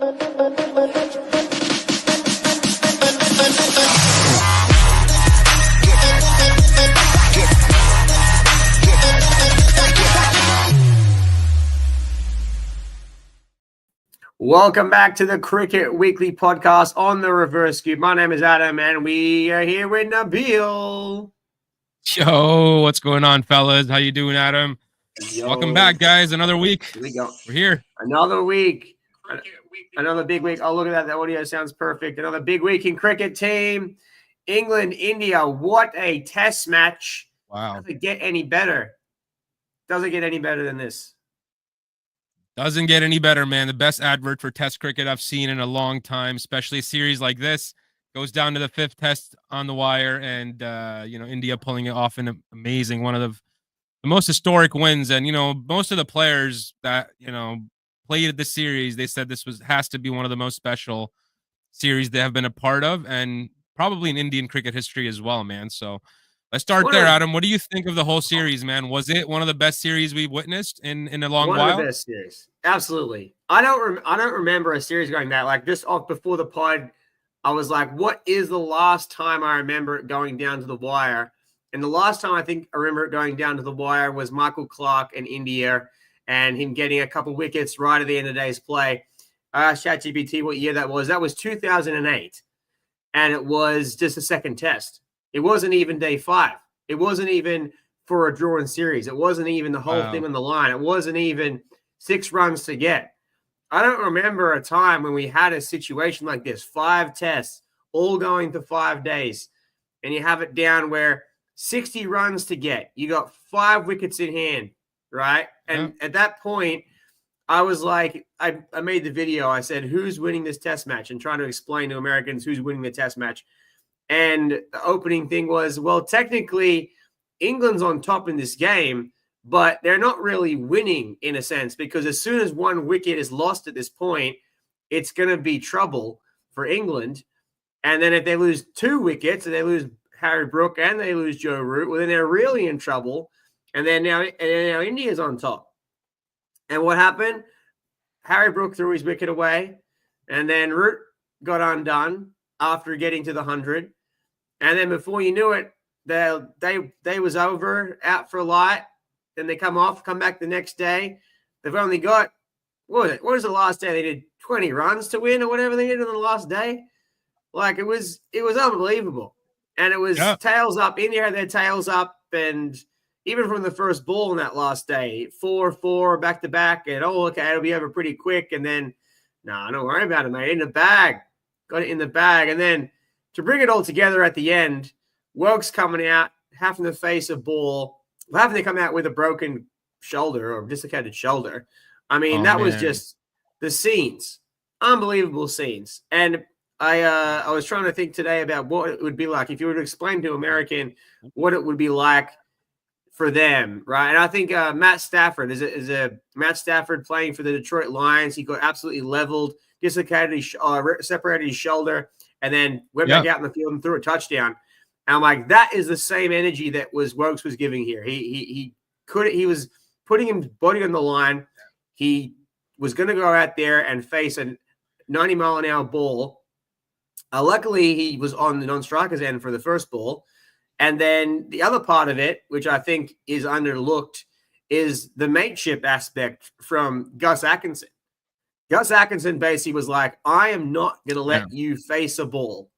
Welcome back to the Cricket Weekly podcast on the Reverse Scoop. My name is Adam, and we are here with Nabeel. Yo, what's going on, fellas? How you doing, Adam? Yo. Welcome back, guys. Another week. Here we go. We're here. Another week. Another big week. Oh, look at that. The audio sounds perfect. Another big week in cricket team. England, India. What a test match. Wow. Does it get any better? Does it get any better than this? Doesn't get any better, man. The best advert for test cricket I've seen in a long time, especially a series like this. Goes down to the 5th test on the wire, and India pulling it off in amazing, one of the most historic wins. And most of the players that played at the series, they said this has to be one of the most special series they have been a part of, and probably in Indian cricket history as well, man. So let's start there, Adam. What do you think of the whole series, man? Was it one of the best series we've witnessed in a long while? One of the best series, absolutely. I don't remember a series going that like just off before the pod. I was like, what is the last time I remember it going down to the wire? And the last time I think I remember it going down to the wire was Michael Clarke in India and him getting a couple wickets right at the end of the day's play. ChatGPT, what year that was? That was 2008. And it was just a second test. It wasn't even day 5. It wasn't even for a drawn series. It wasn't even the whole thing on the line. It wasn't even 6 runs to get. I don't remember a time when we had a situation like this, 5 tests, all going to 5 days, and you have it down where 60 runs to get. You got 5 wickets in hand, right? And at that point, I was like, I made the video. I said, who's winning this test match? And trying to explain to Americans who's winning the test match. And the opening thing was, well, technically, England's on top in this game, but they're not really winning in a sense, because as soon as 1 wicket is lost at this point, it's going to be trouble for England. And then if they lose 2 wickets and they lose Harry Brook and they lose Joe Root, well, then they're really in trouble. And then now India's on top. And what happened? Harry Brook threw his wicket away, and then Root got undone after getting to the 100. And then before you knew it, they was over, out for light. Then they come back the next day. They've only got, what was the last day? They did 20 runs to win or whatever they did on the last day. Like, it was unbelievable. And it was tails up. India had their tails up. And even from the first ball on that last day, 4-4 back-to-back. And, okay, it'll be over pretty quick. And then, no, don't worry about it, mate. In the bag. Got it in the bag. And then to bring it all together at the end, Wilkes coming out, having to face a ball, having to come out with a broken shoulder or dislocated shoulder. I mean, was just the scenes, unbelievable scenes. And I was trying to think today about what it would be like if you were to explain to American what it would be like for them, right? And I think Matt Stafford is a Matt Stafford playing for the Detroit Lions. He got absolutely leveled, dislocated, separated his shoulder, and then went back out in the field and threw a touchdown. And I'm like, that is the same energy that Wokes was giving here. He was putting his body on the line. He was going to go out there and face a 90-mile-an-hour ball. Luckily, he was on the non-striker's end for the first ball. And then the other part of it, which I think is underlooked, is the mateship aspect from Gus Atkinson. Gus Atkinson basically was like, I am not going to let you face a ball.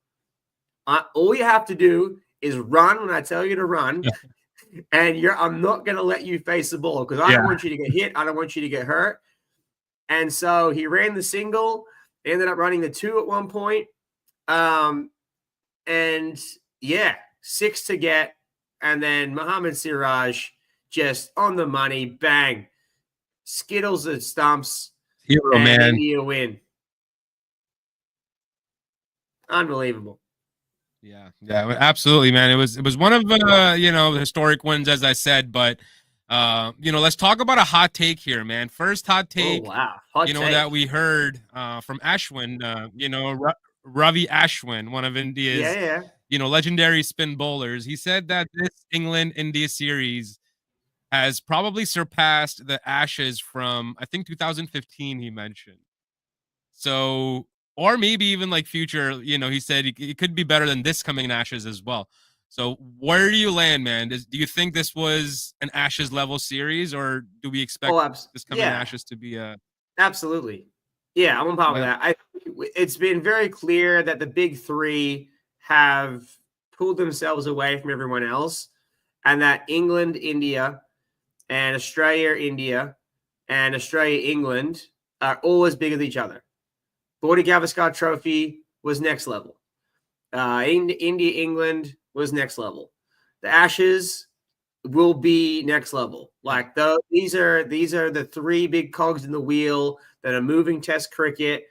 All you have to do is run when I tell you to run, and I'm not going to let you face the ball because I don't want you to get hit. I don't want you to get hurt. And so he ran the single, ended up running the 2 at one point. And 6 to get. And then Mohammed Siraj just on the money, bang, skittles the stumps. Hero, and man. India win. Unbelievable. Yeah, absolutely, man. It was one of the historic wins, as I said. But let's talk about a hot take here, man. First hot take, hot take. that we heard from Ashwin, Ravi Ashwin, one of India's legendary spin bowlers. He said that this England-India series has probably surpassed the Ashes from, I think, 2015. He mentioned. So, or maybe even like future, he said it could be better than this coming in Ashes as well. So where do you land, man? Do you think this was an Ashes level series, or do we expect this coming in Yeah, Ashes to be a? absolutely. Yeah, I'm on par with that. It's been very clear that the big three have pulled themselves away from everyone else, and that England, India, and Australia, India, and Australia, England are all as big as each other. Border Gavaskar Trophy was next level. India, England was next level. The Ashes will be next level. Like these are the three big cogs in the wheel that are moving Test cricket,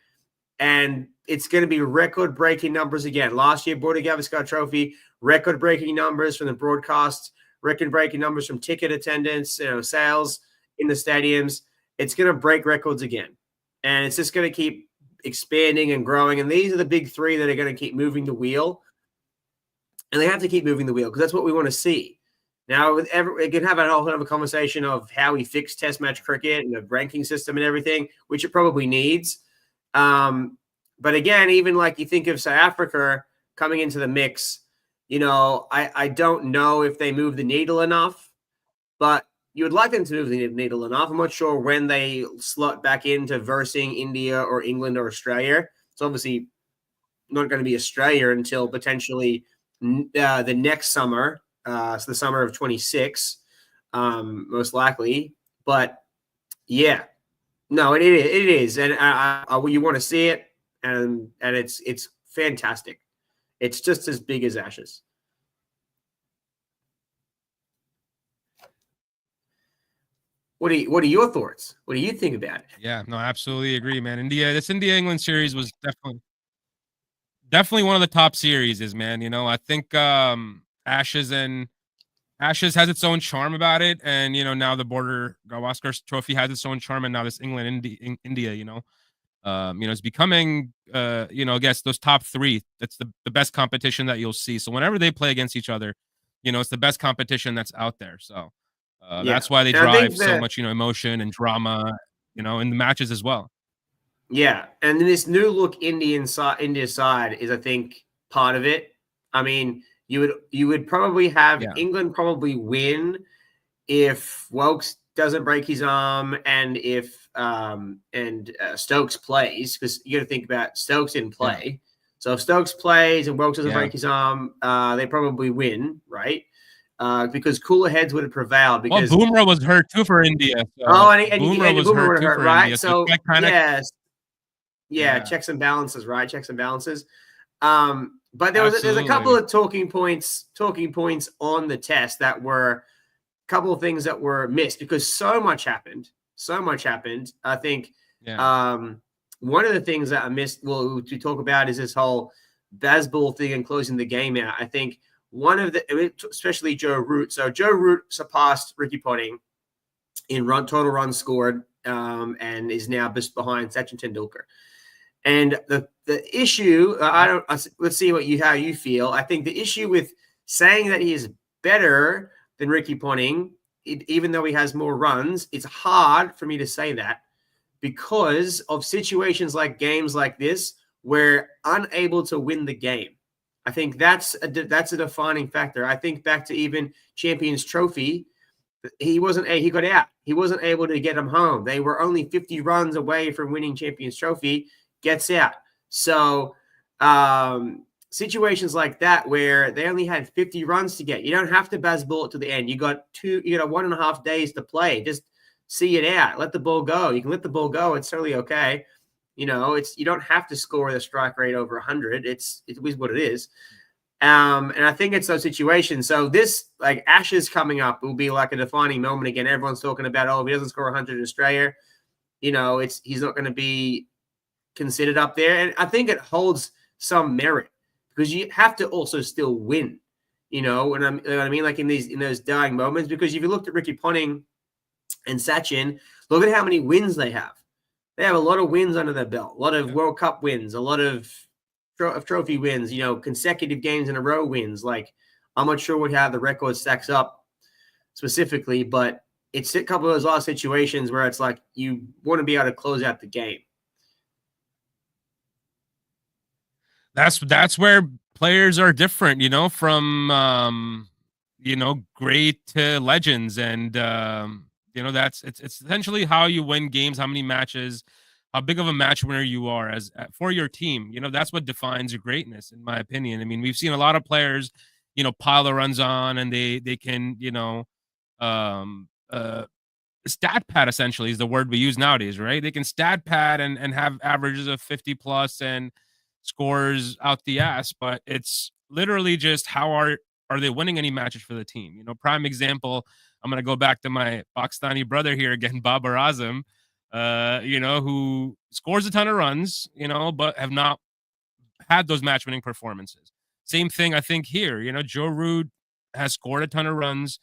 and it's going to be record-breaking numbers again. Last year, Border Gavaskar Trophy, record-breaking numbers from the broadcasts, record-breaking numbers from ticket attendance, sales in the stadiums. It's going to break records again, and it's just going to keep expanding and growing. And these are the big three that are going to keep moving the wheel, and they have to keep moving the wheel because that's what we want to see. Now, we can have a whole other conversation of how we fix Test match cricket and the ranking system and everything, which it probably needs. But again, even like you think of South Africa coming into the mix, I don't know if they move the needle enough, but you would like them to move the needle enough. I'm not sure when they slot back into versing India or England or Australia. It's obviously not going to be Australia until potentially the next summer. So the summer of 26, most likely. But yeah, no, it is, and you want to see it, and it's fantastic. It's just as big as Ashes. What are your thoughts? What do you think about it? Yeah, no, I absolutely agree, man. This India-England series was definitely one of the top series, man. I think Ashes has its own charm about it, and now the Border Gavaskar Trophy has its own charm, and now this England India, it's becoming I guess those top three. That's the best competition that you'll see. So whenever they play against each other, it's the best competition that's out there. So that's why they drive so much emotion and drama, in the matches as well. Yeah, and this new look India side is, I think, part of it. I mean, you would probably have England probably win if Wilkes doesn't break his arm and if Stokes plays, because you got to think about Stokes didn't play. Yeah. So if Stokes plays and Wilkes doesn't break his arm, they probably win, right? Because cooler heads would have prevailed. Because Bumrah was hurt too for India. So Bumrah was hurt too for right? India. So yes. Yeah, checks and balances, right? Checks and balances. But there's a couple of talking points on the test that were a couple of things that were missed because so much happened. I think one of the things that I missed, to talk about is this whole baseball thing and closing the game out. I think especially Joe Root. So Joe Root surpassed Ricky Ponting in total runs scored and is now just behind Sachin Tendulkar. And the issue, let's see how you feel. I think the issue with saying that he is better than Ricky Ponting, even though he has more runs, it's hard for me to say that because of situations like games like this where unable to win the game. I think that's a defining factor. I think back to even Champions Trophy, he got out. He wasn't able to get them home. They were only 50 runs away from winning Champions Trophy. Gets out. So situations like that where they only had 50 runs to get, you don't have to baseball it to the end. You got 1.5 days to play. Just see it out. Let the ball go. You can let the ball go. It's totally okay. You don't have to score the strike rate over 100. It is what it is. And I think it's those situations. So this, like Ashes coming up, will be like a defining moment again. Everyone's talking about, if he doesn't score 100 in Australia, he's not going to be considered up there. And I think it holds some merit because you have to also still win, what I mean? Like in those dying moments, because if you looked at Ricky Ponting and Sachin, look at how many wins they have. They have a lot of wins under their belt, a lot of World Cup wins, a lot of trophy wins, consecutive games in a row wins. Like, I'm not sure how the record stacks up specifically, but it's a couple of those last situations where it's like you want to be able to close out the game. that's where players are different, from great to legends, and it's essentially how you win games, how many matches, how big of a match winner you are as for your team. That's what defines your greatness, in my opinion. I mean, we've seen a lot of players, pile the runs on, and they can, um uh stat pad, essentially, is the word we use nowadays, right? They can stat pad and have averages of 50 plus and scores out the ass, but it's literally just how are they winning any matches for the team? Prime example, I'm going to go back to my Pakistani brother here again, Babar Azam, who scores a ton of runs, but have not had those match winning performances. Same thing, I think, here. Joe Root has scored a ton of runs,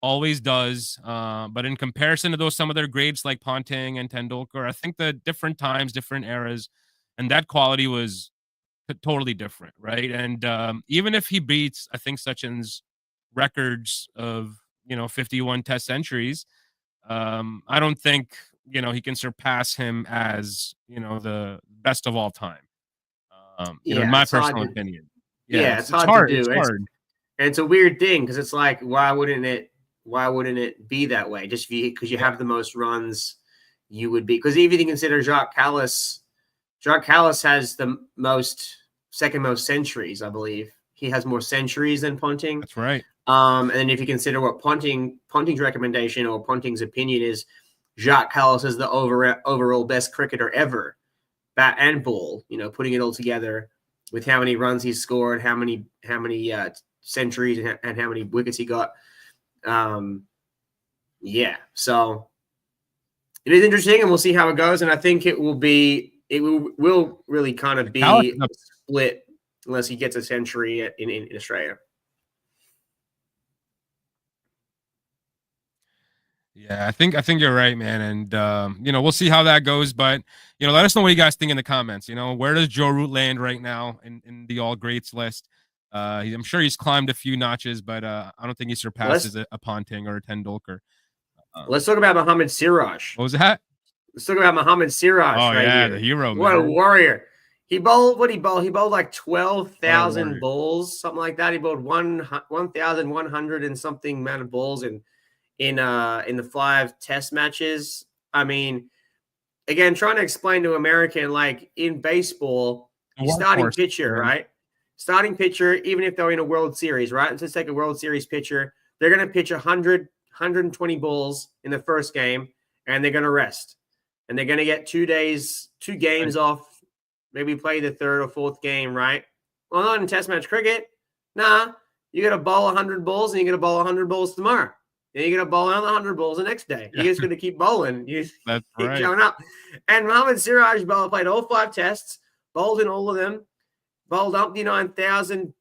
always does. But in comparison to those some of their greats like Ponting and Tendulkar, I think the different times, different eras, and that quality was totally different, right? And even if he beats, I think, Sachin's records of 51 Test centuries, I don't think he can surpass him as the best of all time. In my personal opinion. Yeah, it's hard to do. It's hard. And it's a weird thing because it's like, why wouldn't it be that way? Just because you have the most runs, you would be. Because even if you consider Jacques Kallis has the second most centuries, I believe. He has more centuries than Ponting. That's right. And then if you consider what Ponting's recommendation or Ponting's opinion is, Jacques Kallis is the overall best cricketer ever, bat and ball. Putting it all together with how many runs he's scored, how many centuries, and how many wickets he got. So it is interesting, and we'll see how it goes. And I think it will really kind of be a split unless he gets a century in Australia. Yeah, I think you're right, man. And we'll see how that goes. But let us know what you guys think in the comments. Where does Joe Root land right now in the all greats list? I'm sure he's climbed a few notches, but I don't think he surpasses a Ponting or a Tendulkar. Let's talk about Mohammed Siraj. What was that? Let's talk about Mohammed Siraj. Oh, right yeah, here. the hero, what man. A warrior. He bowled like 12,000 balls, something like that. He bowled 1,100 and something amount of balls in the 5 test matches. I mean, again, trying to explain to American, like in baseball, you're starting pitcher, right? Starting pitcher, even if they're in a World Series, right? Let's just take a World Series pitcher. They're going to pitch 120 balls in the first game, and they're going to rest. And they're going to get 2 games off, maybe play the 3rd or 4th game, right? Well, not in test match cricket. Nah, you got to bowl 100 balls, and you're going to bowl 100 balls tomorrow. Then you're going to bowl another 100 balls the next day. You're just going to keep bowling. That's keep right. showing up. And Mohammed Siraj played all 5 tests, bowled in all of them, bowled up 9,000,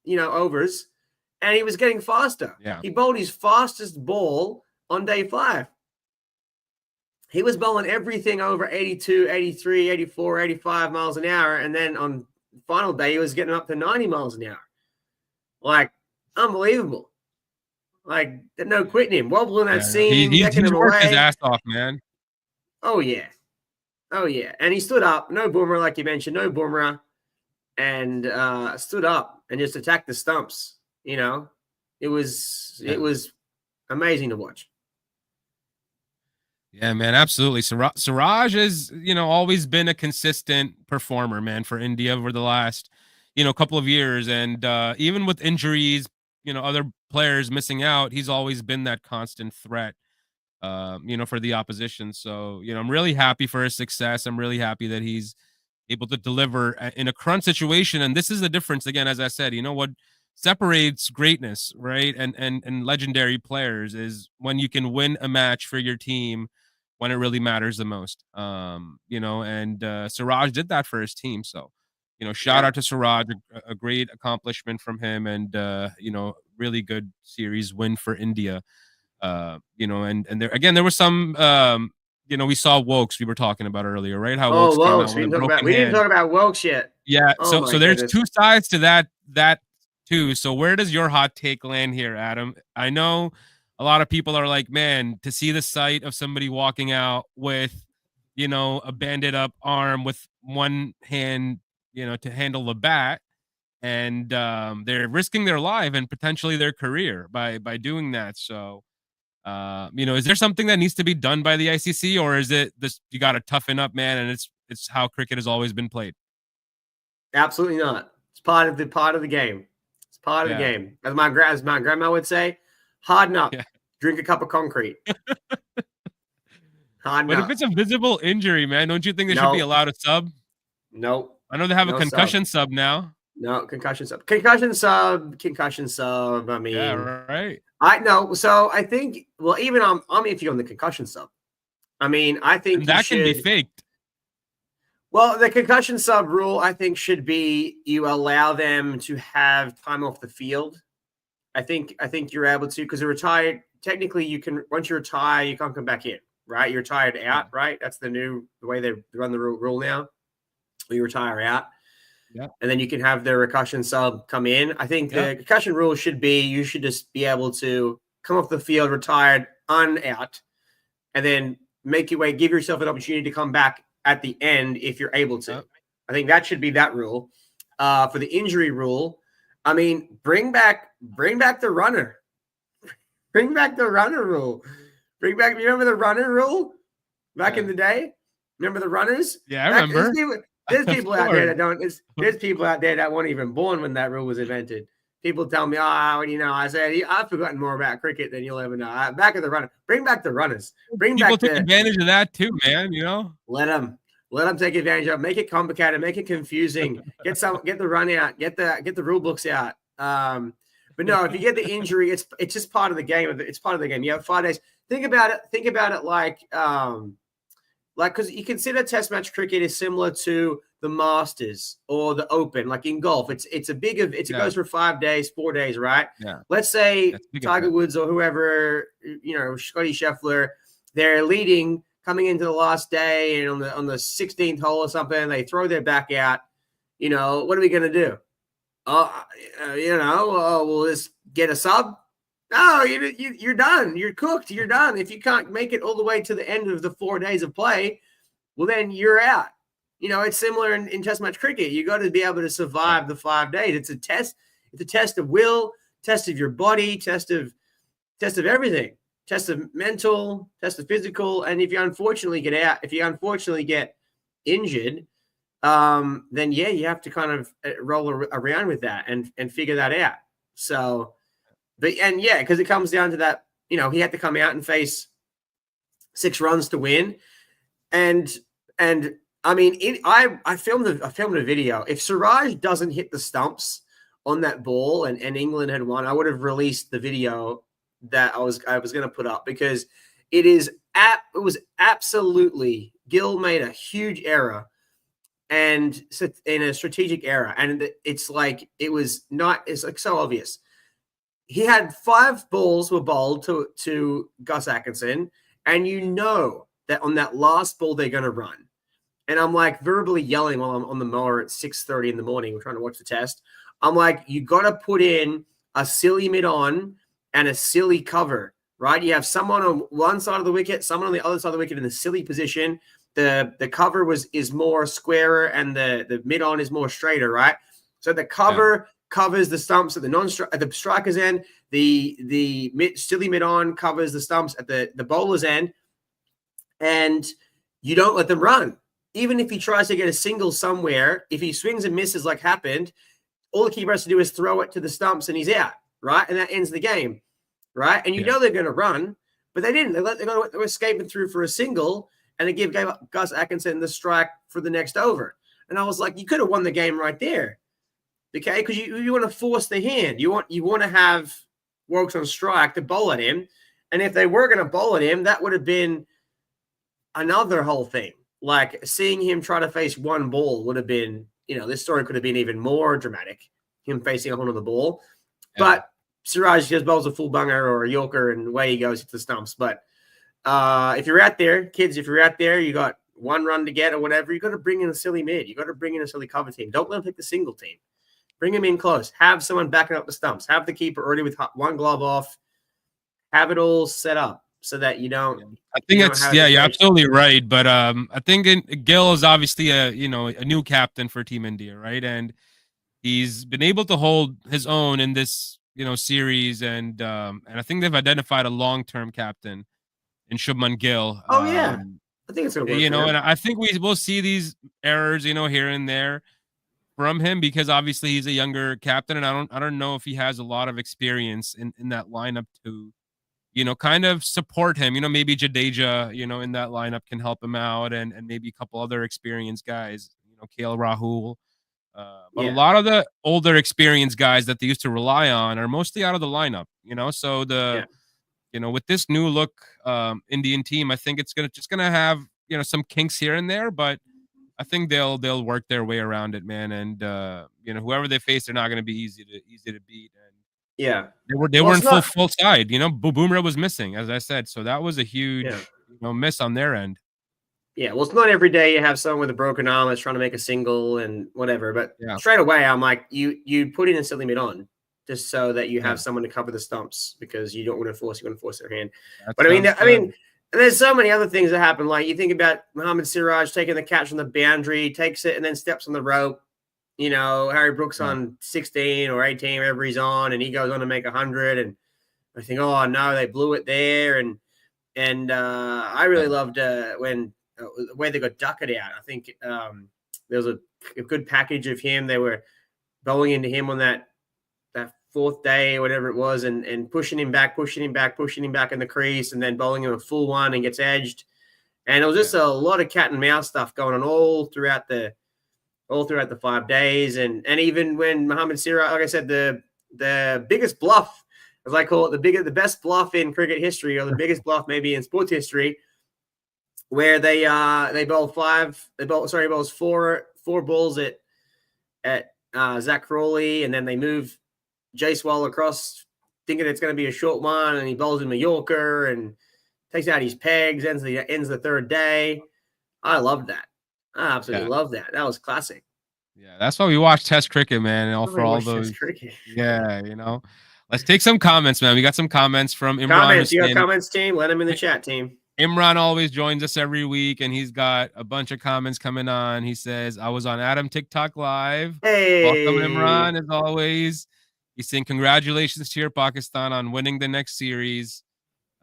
overs, and he was getting faster. Yeah. He bowled his fastest ball on day 5. He was bowling everything over 82, 83, 84, 85 miles an hour. And then on the final day, he was getting up to 90 miles an hour. Like, unbelievable. Like, no quitting him. Wobbling that seam, decking him away. His ass off, man. Oh, yeah. And he stood up. No boomer, like you mentioned. No boomer. And stood up and just attacked the stumps. It was amazing to watch. Yeah, man, absolutely. Siraj has, always been a consistent performer, man, for India over the last, couple of years. And even with injuries, other players missing out, he's always been that constant threat, for the opposition. So, I'm really happy for his success. I'm really happy that he's able to deliver in a crunch situation. And this is the difference, again, as I said, what separates greatness, right, and legendary players is when you can win a match for your team when it really matters the most. And Siraj did that for his team. So, shout out to Siraj, a great accomplishment from him, and really good series win for India. And there was some we saw Wokes we were talking about earlier, right? How Wokes came out with a broken hand. We didn't talk about Wokes yet. Yeah, so there's 2 sides to that too. So where does your hot take land here, Adam? I know a lot of people are like, man, to see the sight of somebody walking out with, a banded up arm with one hand, to handle the bat, and they're risking their life and potentially their career by doing that. So, is there something that needs to be done by the ICC, or is it this you got to toughen up, man, and it's how cricket has always been played? Absolutely not. It's part of the game. It's part of the game. As my grandma would say, harden up. Yeah. Drink a cup of concrete. But if it's a visible injury, man, don't you think they should be allowed a sub? No. I know they have a concussion sub now. No, concussion sub. I mean, yeah, right. I know. So I think, well, even I'm iffy on the concussion sub. I mean, I think that can be faked. Well, the concussion sub rule, I think, should be you allow them to have time off the field. I think you're able to, because they're retired. Technically, you can, once you retire, you can't come back in, right? You're retired out, right? That's the way they run the rule now. You retire out. Yeah. And then you can have the concussion sub come in. I think the concussion rule should be you should just be able to come off the field retired out, and then make your way, give yourself an opportunity to come back at the end if you're able to. I think that should be that rule. For the injury rule, I mean, bring back the runner. Bring back the runner rule. You remember the runner rule back in the day? Remember the runners? Yeah, I remember. There's people out there that don't. There's people out there that weren't even born when that rule was invented. People tell me, I said, I've forgotten more about cricket than you'll ever know. Back of the runner. Bring back the runners. People take advantage of that too, man. Let them take advantage of it. Make it complicated. Make it confusing. Get the run out. Get the rule books out. But no, if you get the injury, it's just part of the game. It's part of the game. You have 5 days. Think about it like because you consider Test match cricket is similar to the Masters or the Open, like in golf. It goes for 5 days, 4 days, right? Yeah. Let's say Tiger Woods or whoever, Scotty Scheffler, they're leading coming into the last day, and on the 16th hole or something, they throw their back out. What are we going to do? We'll just get a sub. No, you're done. You're cooked. You're done. If you can't make it all the way to the end of the 4 days of play, well, then you're out. It's similar in Test match cricket. You got to be able to survive the 5 days. It's a test. It's a test of will, test of your body, test of everything, test of mental, test of physical. And if you unfortunately get injured, then you have to kind of roll around with that and figure that out. So. Because it comes down to that, he had to come out and face 6 runs to win. And I mean, I filmed a video. If Siraj doesn't hit the stumps on that ball and England had won, I would have released the video that I was going to put up, because it was absolutely, Gill made a huge error and in a strategic error. And it's like so obvious. He had 5 balls were bowled to Gus Atkinson, and that on that last ball they're going to run. And I'm like verbally yelling while I'm on the mower at 6:30 in the morning. We're trying to watch the test. I'm like, you got to put in a silly mid-on and a silly cover, right? You have someone on one side of the wicket, someone on the other side of the wicket in the silly position. The cover is more squarer and the mid-on is more straighter, right? So the cover covers the stumps at the striker's end. The silly mid-on covers the stumps at the bowler's end, and you don't let them run. Even if he tries to get a single somewhere, if he swings and misses like happened, all the keeper has to do is throw it to the stumps and he's out, right? And that ends the game, right? And they're going to run, but they didn't. They were escaping through for a single, and they gave Gus Atkinson the strike for the next over. And I was like, you could have won the game right there. Okay, because you want to force the hand. You want to have Woakes on strike to bowl at him. And if they were going to bowl at him, that would have been another whole thing. Like seeing him try to face one ball would have been, this story could have been even more dramatic, him facing up onto the ball. Yeah. But Siraj just bowls a full bunger or a Yorker, and away he goes to the stumps. But if you're out there, kids, you got 1 run to get or whatever, you got to bring in a silly mid. You got to bring in a silly cover team. Don't let them pick the single team. Bring him in close. Have someone backing up the stumps. Have the keeper already with 1 glove off. Have it all set up. so that you don't. I think have it's you're absolutely right. But I think Gill is obviously a new captain for Team India, right? And he's been able to hold his own in this series, and I think they've identified a long-term captain in Shubman Gill. Oh yeah, I think it's gonna work. And I think we will see these errors, here and there from him, because obviously he's a younger captain, and I don't know if he has a lot of experience in that lineup to kind of support him. Maybe Jadeja, in that lineup can help him out, and maybe a couple other experienced guys, KL Rahul. But a lot of the older experienced guys that they used to rely on are mostly out of the lineup, so with this new look Indian team, I think it's just gonna have some kinks here and there, but I think they'll work their way around it, man. And whoever they face, they're not gonna be easy to beat. And they were in full side. Bumrah was missing, as I said, so that was a huge miss on their end. Yeah, well, it's not every day you have someone with a broken arm that's trying to make a single and whatever. But straight away, I'm like, you put in a silly mid on just so that you have someone to cover the stumps, because you don't want to force their hand. But I mean, there's so many other things that happen. Like you think about Mohammed Siraj taking the catch on the boundary, takes it and then steps on the rope. Harry Brooks on 16 or 18, wherever he's on, and he goes on to make 100. And I think, oh no, they blew it there. And I really loved when the way they got Duckett out. I think there was a good package of him. They were bowling into him on that fourth day or whatever it was, and pushing him back in the crease, and then bowling him a full one and gets edged. And it was just a lot of cat and mouse stuff going on all throughout the 5 days. And even when Mohammed Siraj, like I said, the biggest bluff, as I call it, the best bluff in cricket history, or the biggest bluff maybe in sports history, where they bowls four balls at Zach Crawley, and then they move Jaiswal across, thinking it's going to be a short one, and he bowls him a Yorker and takes out his pegs, ends the third day. I loved that. I absolutely love that. That was classic. Yeah, that's why we watch Test cricket, man. And for all those, let's take some comments, man. We got some comments from Imran. Comments, you got comments, team? Let them in the chat, team. Imran always joins us every week, and he's got a bunch of comments coming on. He says, "I was on Adam TikTok live." Hey, welcome, Imran, as always. He's saying, "Congratulations to your Pakistan on winning the next series."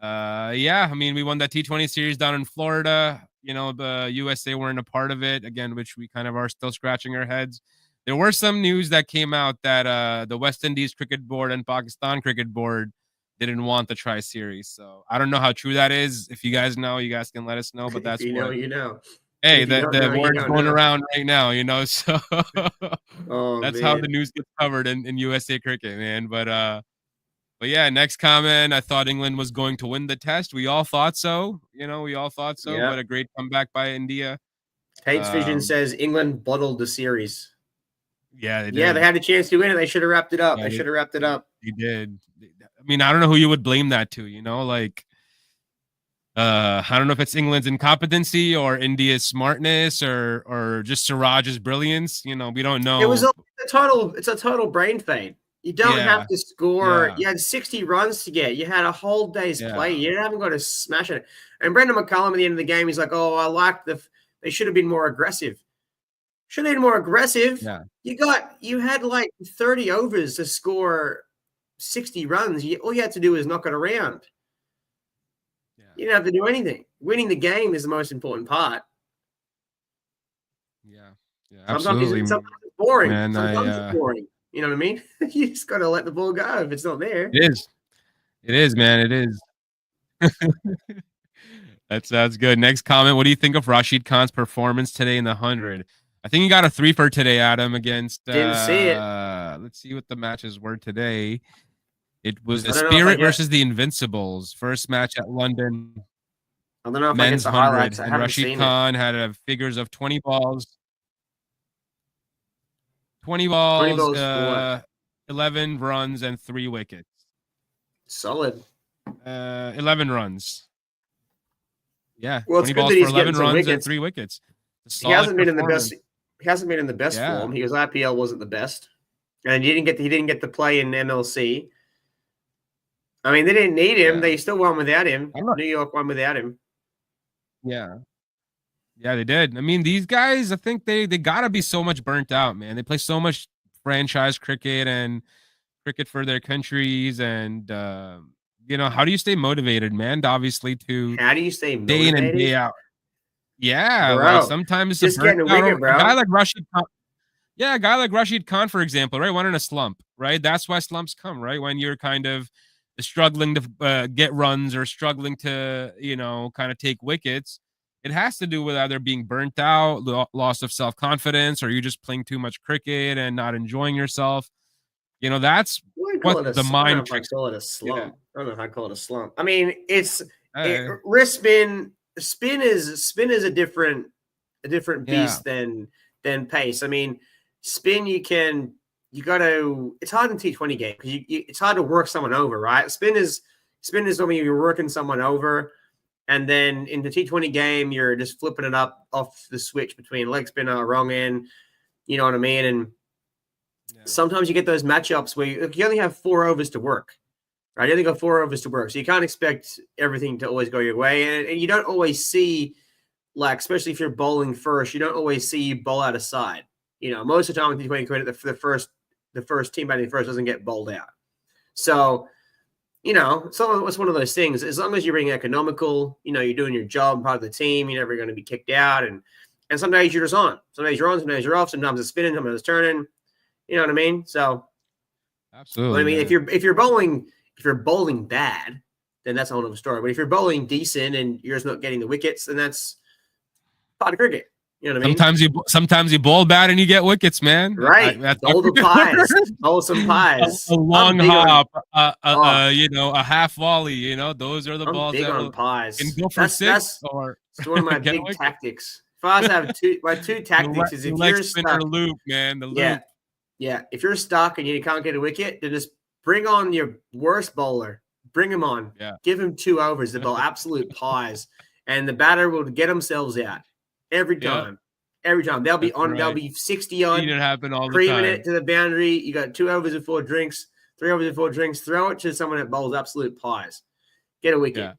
I mean, we won that T20 series down in Florida. The USA weren't a part of it, again, which we kind of are still scratching our heads. There were some news that came out that the West Indies Cricket Board and Pakistan Cricket Board didn't want the tri-series. So I don't know how true that is. If you guys know, you guys can let us know. But that's you know. Hey, the word's going around right now, so that's how the news gets covered in USA cricket, man. But yeah, next comment. I thought England was going to win the test. We all thought so. But a great comeback by India. Tate's Vision says England bottled the series. Yeah, they did. Yeah, they had a chance to win it. They should have wrapped it up. They did. I mean, I don't know who you would blame that to, I don't know if it's England's incompetency or India's smartness or just Siraj's brilliance. We don't know. It was it's a total brain fade. You don't have to score. You had 60 runs to get. You had a whole day's play. You haven't got to smash it. And Brendan McCullum at the end of the game, he's like, "Oh, I like they should have been more aggressive." Should have been more aggressive. Yeah. You had like 30 overs to score 60 runs. All you had to do is knock it around. Yeah. You didn't have to do anything. Winning the game is the most important part. Yeah, absolutely. Sometimes it's boring. Man, sometimes it's boring. You know what I mean? You just got to let the ball go if it's not there. It is, man. It is. That sounds good. Next comment. What do you think of Rashid Khan's performance today in the 100? I think he got a 3 for today, Adam, against. Didn't see it. Let's see what the matches were today. It was the Spirit versus the Invincibles. First match at London. I don't know if men's I get the highlights. 100. And Rashid Khan had figures of 20 balls. 20 balls, 11 runs, and 3 wickets. Solid. 11 runs. Yeah. Well, 20 balls for 11 runs and 3 wickets. He hasn't been in the best. He hasn't been in the best form. His IPL wasn't the best, and he didn't get to play in MLC. I mean, they didn't need him. Yeah. They still won without him. I'm not- New York won without him. Yeah. Yeah, they did. I mean, these guys, I think they gotta be so much burnt out, man. They play so much franchise cricket and cricket for their countries, and how do you stay motivated, man? Obviously, to How do you stay day in and day motivated? out. Yeah, like Bro, sometimes just a getting a burnt out wicket, a bro. guy like Rashid Khan. Yeah, a guy like Rashid Khan, for example, right? Went in a slump, right? That's why slumps come, right? When you're kind of struggling to get runs or struggling to, kind of take wickets. It has to do with either being burnt out, loss of self-confidence, or you're just playing too much cricket and not enjoying yourself. That's I what don't the know mind if I tricks. call it a Yeah. slump. I don't know if I call it a slump. I mean, Uh, wrist spin. Spin is a different yeah. beast than pace. I mean, spin it's hard in T20 game because it's hard to work someone over, right? Spin is when you're working someone over, and then in the T20 game you're just flipping it up off the switch between leg spinner, wrong end. You know what I mean? And sometimes you get those matchups where you only have 4 overs to work, right? You only got 4 overs to work, so you can't expect everything to always go your way, and you don't always see, like, especially if you're bowling first, you don't always see you bowl out of side. Most of the time with T20 cricket, the first team batting first doesn't get bowled out. So, it's one of those things. As long as you're being economical, you're doing your job, part of the team, you're never going to be kicked out. And some days you're just on. Some days you're on, some days you're off. Sometimes it's spinning, sometimes it's turning. You know what I mean? So, Absolutely. I mean, if you're bowling bad, then that's a whole other story. But if you're bowling decent and you're just not getting the wickets, then that's part of cricket. You know what I mean? Sometimes you bowl bad and you get wickets, man. Right. Bowl the pies. Bowl some pies. A long hop, a half volley. Those are the balls big that on pies. can go for six or it's one of my big tactics. If I was to have my two tactics is if you're stuck, loop, man, the loop. Yeah. If you're stuck and you can't get a wicket, then just bring on your worst bowler. Bring him on. Yeah. Give him 2 overs. They'll bowl absolute pies, and the batter will get themselves out every time. Yeah. Every time they'll be on. Right. They'll be 60 on. Seen it happen all the creaming time. It to the boundary. You got 2 overs and 4 drinks. 3 overs and 4 drinks. Throw it to someone that bowls absolute pies. Get a wicket. Yeah.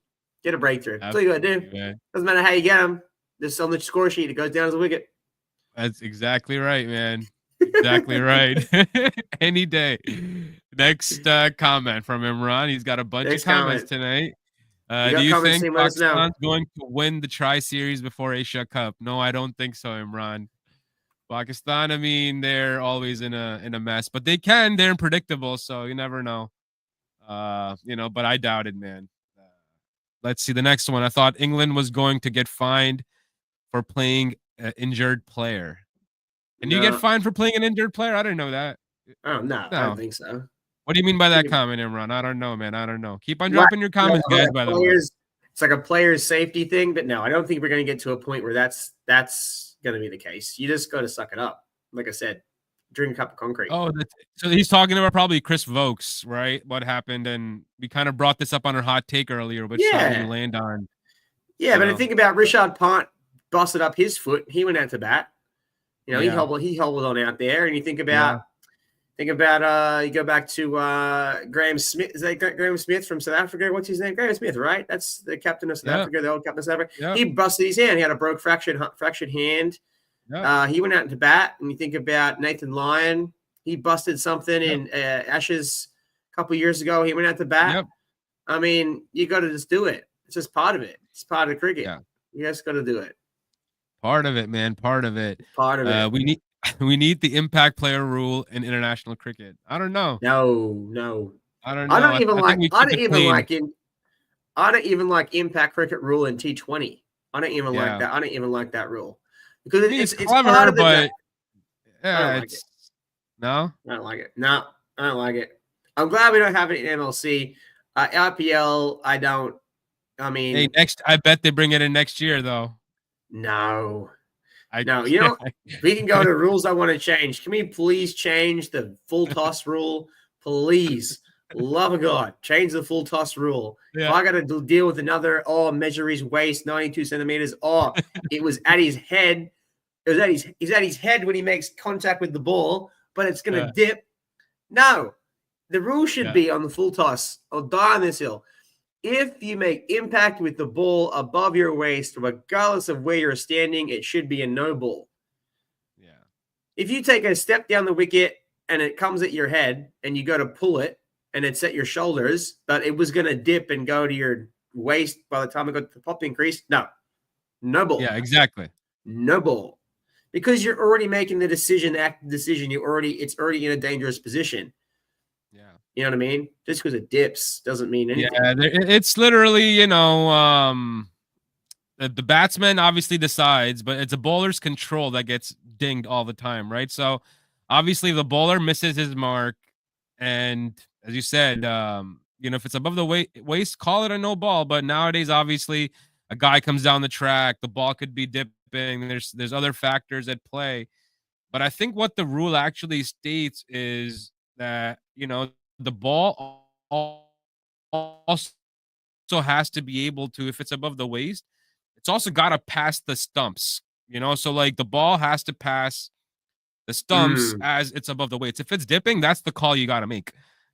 Get a breakthrough. That's all you got to do. Man. Doesn't matter how you get them. Just on the score sheet, it goes down as a wicket. That's exactly right, man. Exactly right. Any day. Next comment from Imran. He's got a bunch of comments tonight. Do you think Pakistan's going to win the Tri-Series before Asia Cup? No, I don't think so, Imran. Pakistan, I mean, they're always in a mess, but they can. They're unpredictable, so you never know. But I doubt it, man. Let's see the next one. I thought England was going to get fined for playing an injured player. Can you get fined for playing an injured player? I didn't know that. Oh, no. I don't think so. What do you mean by that comment, Imran? I don't know, man. I don't know. Keep on dropping your comments, guys, by the way. It's like a player's safety thing, but no, I don't think we're going to get to a point where that's going to be the case. You just got to suck it up. Like I said, drink a cup of concrete. Oh, so he's talking about probably Chris Vokes, right? What happened? And we kind of brought this up on our hot take earlier, which I didn't land on. Yeah, but I think about Rishad Pant busted up his foot. He went out to bat. He hobbled on out there, and you think about you go back to Graham Smith. Is that Graham Smith from South Africa? What's his name? Graham Smith, right? That's the captain of South Africa, the old captain of South Africa. Yeah. He busted his hand. He had a fractured hand. Yeah. He went out into bat, and you think about Nathan Lyon. He busted something in Ashes a couple years ago. He went out to bat. Yep. I mean, you got to just do it. It's just part of it. It's part of cricket. Yeah. You just got to do it. Part of it, man. Part of it. Part of it. We need the impact player rule in international cricket. I don't know. No. I don't know. I don't even like impact cricket rule in T20. I don't even like that. I don't even like that rule because it's clever, part of the but no, I don't like it. No, I don't like it. I'm glad we don't have it in MLC. RPL, I don't. I mean, hey, I bet they bring it in next year, though. No. We can go to rules I want to change. Can we please change the full toss rule? Please. Love of God. Change the full toss rule. Yeah. If I got to deal with another, measure his waist, 92 centimeters. It was at his head. He's at his head when he makes contact with the ball, but it's going to dip. No. The rule should be on the full toss. I'll die on this hill. If you make impact with the ball above your waist, regardless of where you're standing, it should be a no ball. Yeah. If you take a step down the wicket and it comes at your head and you go to pull it and it's at your shoulders, but it was going to dip and go to your waist by the time it got to the popping crease, no ball. Yeah, exactly. No ball. Because you're already making the decision, active decision. It's already in a dangerous position. Yeah. You know what I mean? Just because it dips doesn't mean anything. Yeah, it's literally, the batsman obviously decides, but it's a bowler's control that gets dinged all the time, right? So obviously the bowler misses his mark, and as you said, if it's above the waist, call it a no ball. But nowadays, obviously, a guy comes down the track, the ball could be dipping. There's other factors at play, but I think what the rule actually states is that the ball also has to be able to, if it's above the waist, it's also got to pass the stumps, so like the ball has to pass the stumps as it's above the weights. If it's dipping, that's the call you got to make.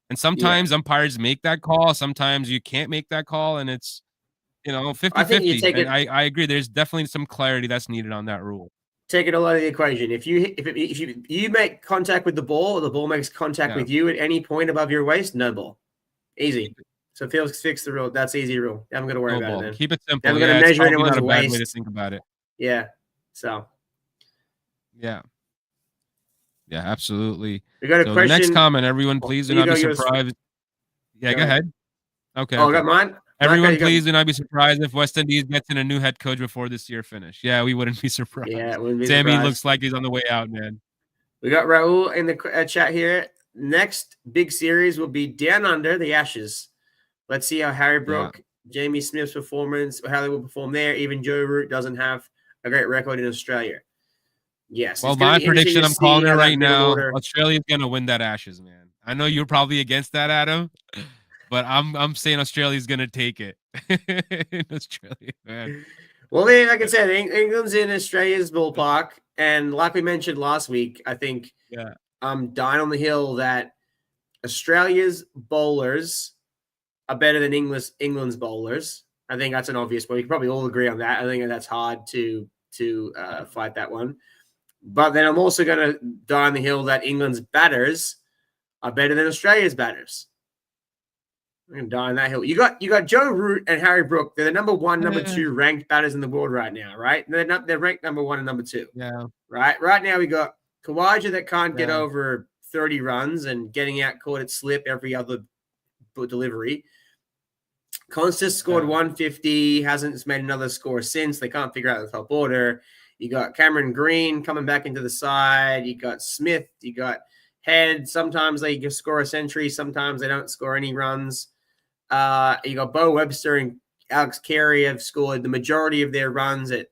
And sometimes umpires make that call, sometimes you can't make that call, and it's 50-50. And I agree, there's definitely some clarity that's needed on that rule. Take it all out of the equation. If you make contact with the ball makes contact with you at any point above your waist, no ball. Easy. So Felix fix the rule. That's easy rule. I'm going to worry about it then. Keep it simple. I'm going to measure anyone's not a waist. bad way to think about it. Yeah. So. Yeah. Yeah, absolutely. We got a question. The next comment, everyone, please do not be surprised. Yeah, go ahead. Okay. I got mine? Everyone, please do not be surprised if West Indies gets in a new head coach before this year finish. Yeah, we wouldn't be surprised. Yeah, wouldn't be Sammy surprised. looks like he's on the way out, man. We got Raul in the chat here. Next big series will be Down Under, the Ashes. Let's see how Harry Brook, Jamie Smith's performance, how they will perform there. Even Joe Root doesn't have a great record in Australia. Yes. Well, my prediction, I'm calling it right now. Australia's going to win that Ashes, man. I know you're probably against that, Adam, but I'm saying Australia's going to take it in Australia, man. Well, like I said, England's in Australia's ballpark. And like we mentioned last week, I think I'm dying on the hill that Australia's bowlers are better than England's bowlers. I think that's an obvious point. You can probably all agree on that. I think that's hard to fight that one. But then I'm also going to die on the hill that England's batters are better than Australia's batters. I'm going to die on that hill. You got Joe Root and Harry Brook. They're the number one, number two ranked batters in the world right now, right? They're ranked number one and number two. Yeah. Right? Right now we got Khawaja that can't get over 30 runs and getting out caught at slip every other delivery. Constant scored 150, hasn't made another score since. They can't figure out the top order. You got Cameron Green coming back into the side. You got Smith. You got Head. Sometimes they can score a century. Sometimes they don't score any runs. You got Bo Webster and Alex Carey have scored the majority of their runs at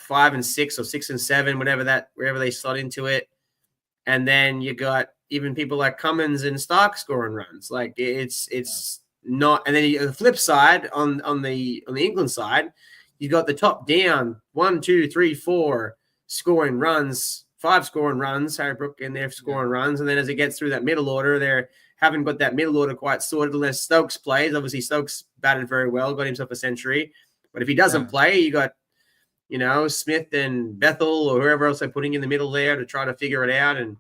5 and 6 or 6 and 7, wherever they slot into it. And then you got even people like Cummins and Stark scoring runs. Like it's not. And then the flip side on the England side, you got the top down 1, 2, 3, 4 scoring runs, 5 scoring runs. Harry Brook in there scoring runs, and then as it gets through that middle order, they haven't got that middle order quite sorted unless Stokes plays. Obviously, Stokes batted very well, got himself a century. But if he doesn't play, you got Smith and Bethel or whoever else they're putting in the middle there to try to figure it out. And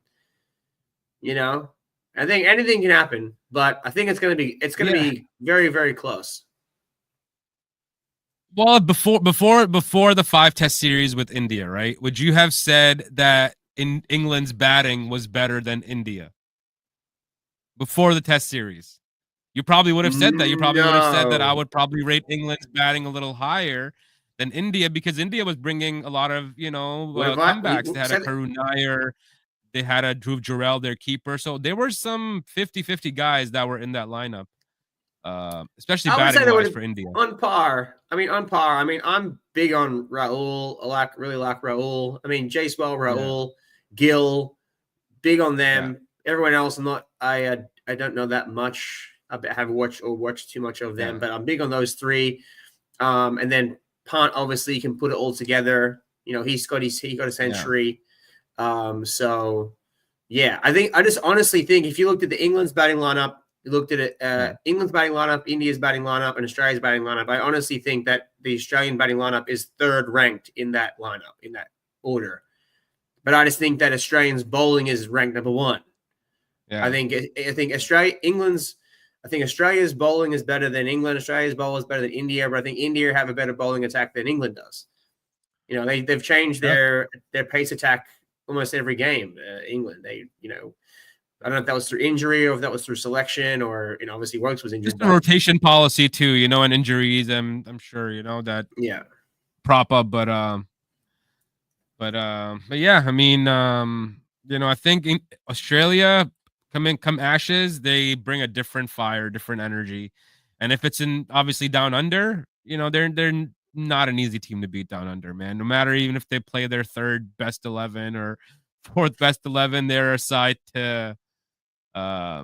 I think anything can happen, but I think it's going to be very, very close. Well, before the 5-test series with India, right? Would you have said that England's batting was better than India before the test series? You probably would have said that. You probably would have said that I would probably rate England's batting a little higher than India because India was bringing a lot of comebacks. They had a Karun Nair, they had a Dhruv Jurel, their keeper. So there were some 50-50 guys that were in that lineup. Especially batting wise for India. On par. I mean, I'm big on Raul. Really like Raul. I mean, Jacewell, Raul, Gill, big on them. Yeah. Everyone else, I don't know that much. I haven't watched too much of them, but I'm big on those three. And then Pant, obviously, you can put it all together. He got a century. So, Yeah, I just honestly think if you looked at the England's batting lineup, you looked at it, England's batting lineup, India's batting lineup, and Australia's batting lineup, I honestly think that the Australian batting lineup is third ranked in that lineup, in that order. But I just think that Australians bowling is ranked number one. Yeah. I think Australia's bowling is better than England. Australia's bowling is better than India, but I think India have a better bowling attack than England does. You know, they've changed their pace attack almost every game. England, I don't know if that was through injury or if that was through selection or, obviously Wokes was injured. Just the rotation policy too, and injuries. I'm sure that prop up, but yeah, I mean, I think in Australia come Ashes, they bring a different fire, different energy, and if it's obviously down under, they're not an easy team to beat down under, man. No matter even if they play their third best 11 or fourth best 11, they're a side to not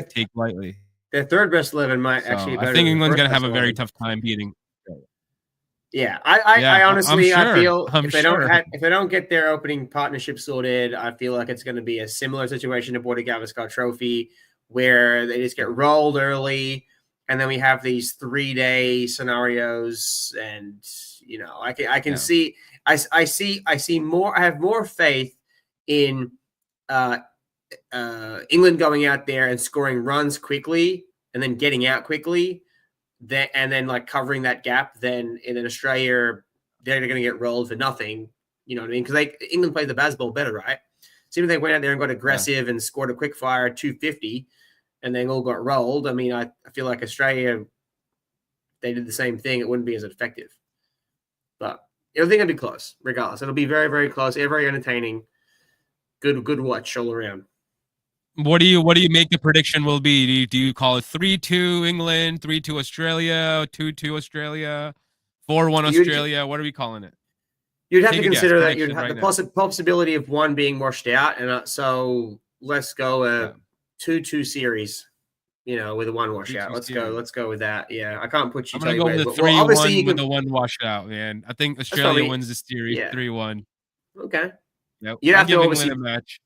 take lightly. Their third best 11 might actually. I think England's gonna have a very tough time beating. Yeah, I honestly, sure. I feel if they don't get their opening partnership sorted, I feel like it's going to be a similar situation to Border Gavaskar Trophy, where they just get rolled early, and then we have these 3-day scenarios, and I can see, I see more. I have more faith in England going out there and scoring runs quickly and then getting out quickly. And then like covering that gap, then in Australia, they're going to get rolled for nothing. You know what I mean? Because England played the baseball better, right? Seems they went out there and got aggressive and scored a quick fire 250, and then all got rolled. I mean, I feel like Australia, they did the same thing. It wouldn't be as effective, but I think it'll be close. Regardless, it'll be very, very close. Very entertaining. Good watch all around. What do you make the prediction will be? Do you call it 3-2 England, 3-2 Australia, 2-2 Australia, 4-1 Australia? What are we calling it? You'd have to consider that you'd have the possibility of one being washed out, and so let's go a 2-2 series. With a one washout. Let's go with that. Yeah, I can't put you. I'm gonna go with a 3-1 with a one washout, man. I think Australia wins the series 3-1. Okay. Yep. You'd have to obviously win a match.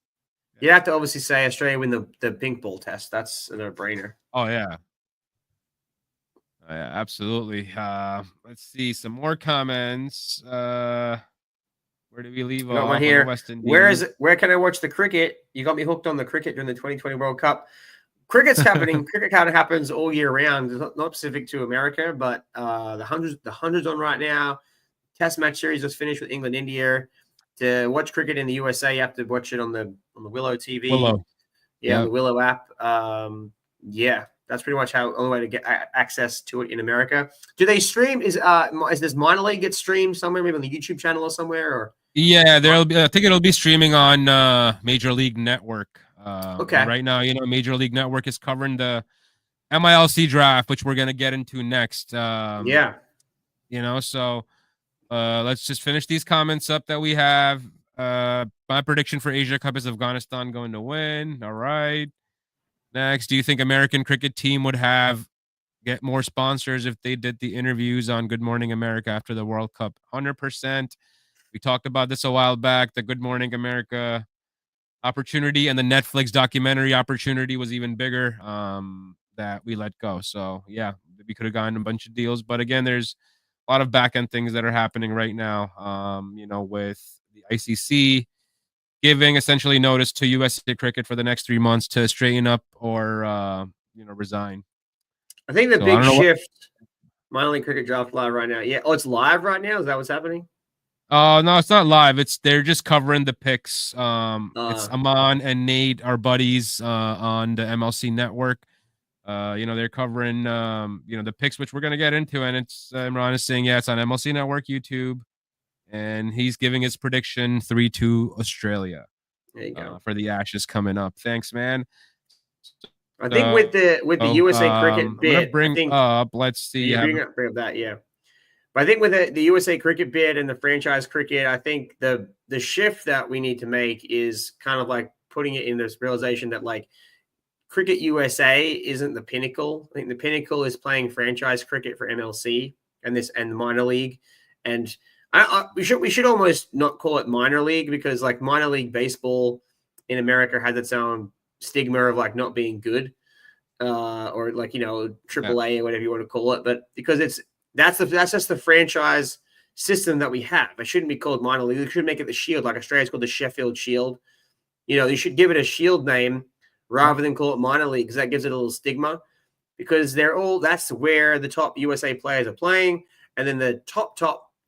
You have to obviously say Australia win the pink ball test. That's a no-brainer. Oh yeah, absolutely. Let's see some more comments. Where do we leave off? One here. Where is it? Where can I watch the cricket? You got me hooked on the cricket during the 2020 World Cup. Cricket's happening. Cricket kind of happens all year round. It's not specific to America, but the hundreds on right now. Test match series just finished with England, India. To watch cricket in the USA, you have to watch it on the Willow TV. On the Willow app. That's pretty much how only way to get access to it in America. Do they stream? Is this minor league get streamed somewhere, maybe on the YouTube channel or somewhere? Or there'll be. I think it'll be streaming on Major League Network. Okay. Right now, Major League Network is covering the MiLC draft, which we're gonna get into next. So. Let's just finish these comments up that we have. My prediction for Asia Cup is Afghanistan going to win. All right. Next, do you think American cricket team would get more sponsors if they did the interviews on Good Morning America after the World Cup? 100%. We talked about this a while back. The Good Morning America opportunity and the Netflix documentary opportunity was even bigger that we let go. So, yeah, we could have gotten a bunch of deals. But again, there's a lot of back-end things that are happening right now, with the ICC giving essentially notice to USA Cricket for the next 3 months to straighten up or, resign. I think the big shift, minor league cricket draft live right now. Yeah. Oh, it's live right now? Is that what's happening? No, it's not live. They're just covering the picks. It's Aman and Nate, our buddies on the MLC network. They're covering, the picks, which we're going to get into. And it's Imran is saying, it's on MLC Network, YouTube. And he's giving his prediction 3-2 Australia. There you go. For the Ashes coming up. Thanks, man. I think with the USA Cricket bid, let's see. Bring up that, yeah. But I think with the USA Cricket bid and the franchise cricket, I think the shift that we need to make is kind of like putting it in this realization that like, Cricket USA isn't the pinnacle. I think the pinnacle is playing franchise cricket for MLC and the minor league. And we should almost not call it minor league because like minor league baseball in America has its own stigma of like not being good, or like AAA or whatever you want to call it. But because that's just the franchise system that we have. It shouldn't be called minor league. They should make it the Shield, like Australia's called the Sheffield Shield. You should give it a Shield name rather than call it minor league, because that gives it a little stigma. Because that's where the top USA players are playing, and then the top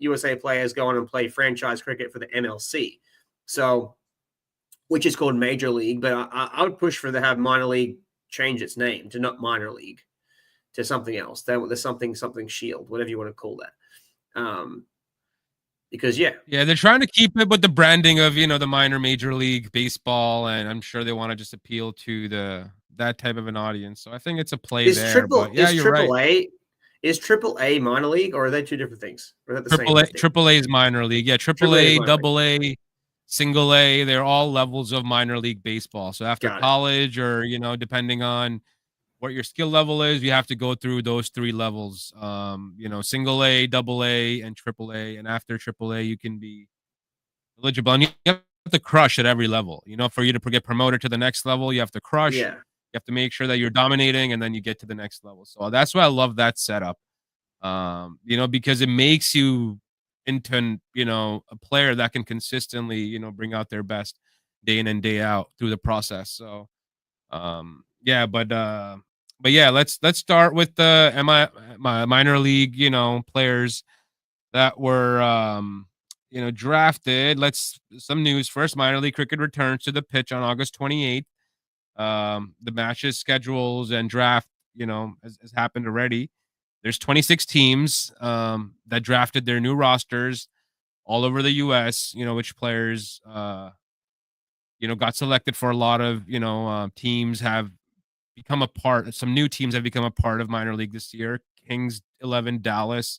USA players go on and play franchise cricket for the MLC. So, which is called Major League, but I would push for to have minor league change its name to not minor league, to something else. There's something Shield, whatever you want to call that. Because they're trying to keep it with the branding of the minor Major League Baseball, and I'm sure they want to just appeal to that type of an audience. So I think it's a play there. You're right. Is AAA minor league, or are they two different things? Or is that the AAA is minor league. Yeah, AAA, AA, single A, they're all levels of minor league baseball. So after college, or depending on what your skill level is, you have to go through those 3 levels. Single A, double A, and triple A. And after triple A, you can be eligible. And you have to crush at every level. For you to get promoted to the next level, you have to crush. Yeah. You have to make sure that you're dominating, and then you get to the next level. So that's why I love that setup. Because it makes you into, a player that can consistently, bring out their best day in and day out through the process. So, let's start with the minor league, players that were, drafted. Some news first. Minor league cricket returns to the pitch on August 28th. The matches, schedules, and draft, has happened already. There's 26 teams that drafted their new rosters all over the U.S., which players, got selected for. A lot of, teams have become a part. Some new teams have become a part of minor league this year. Kings 11 Dallas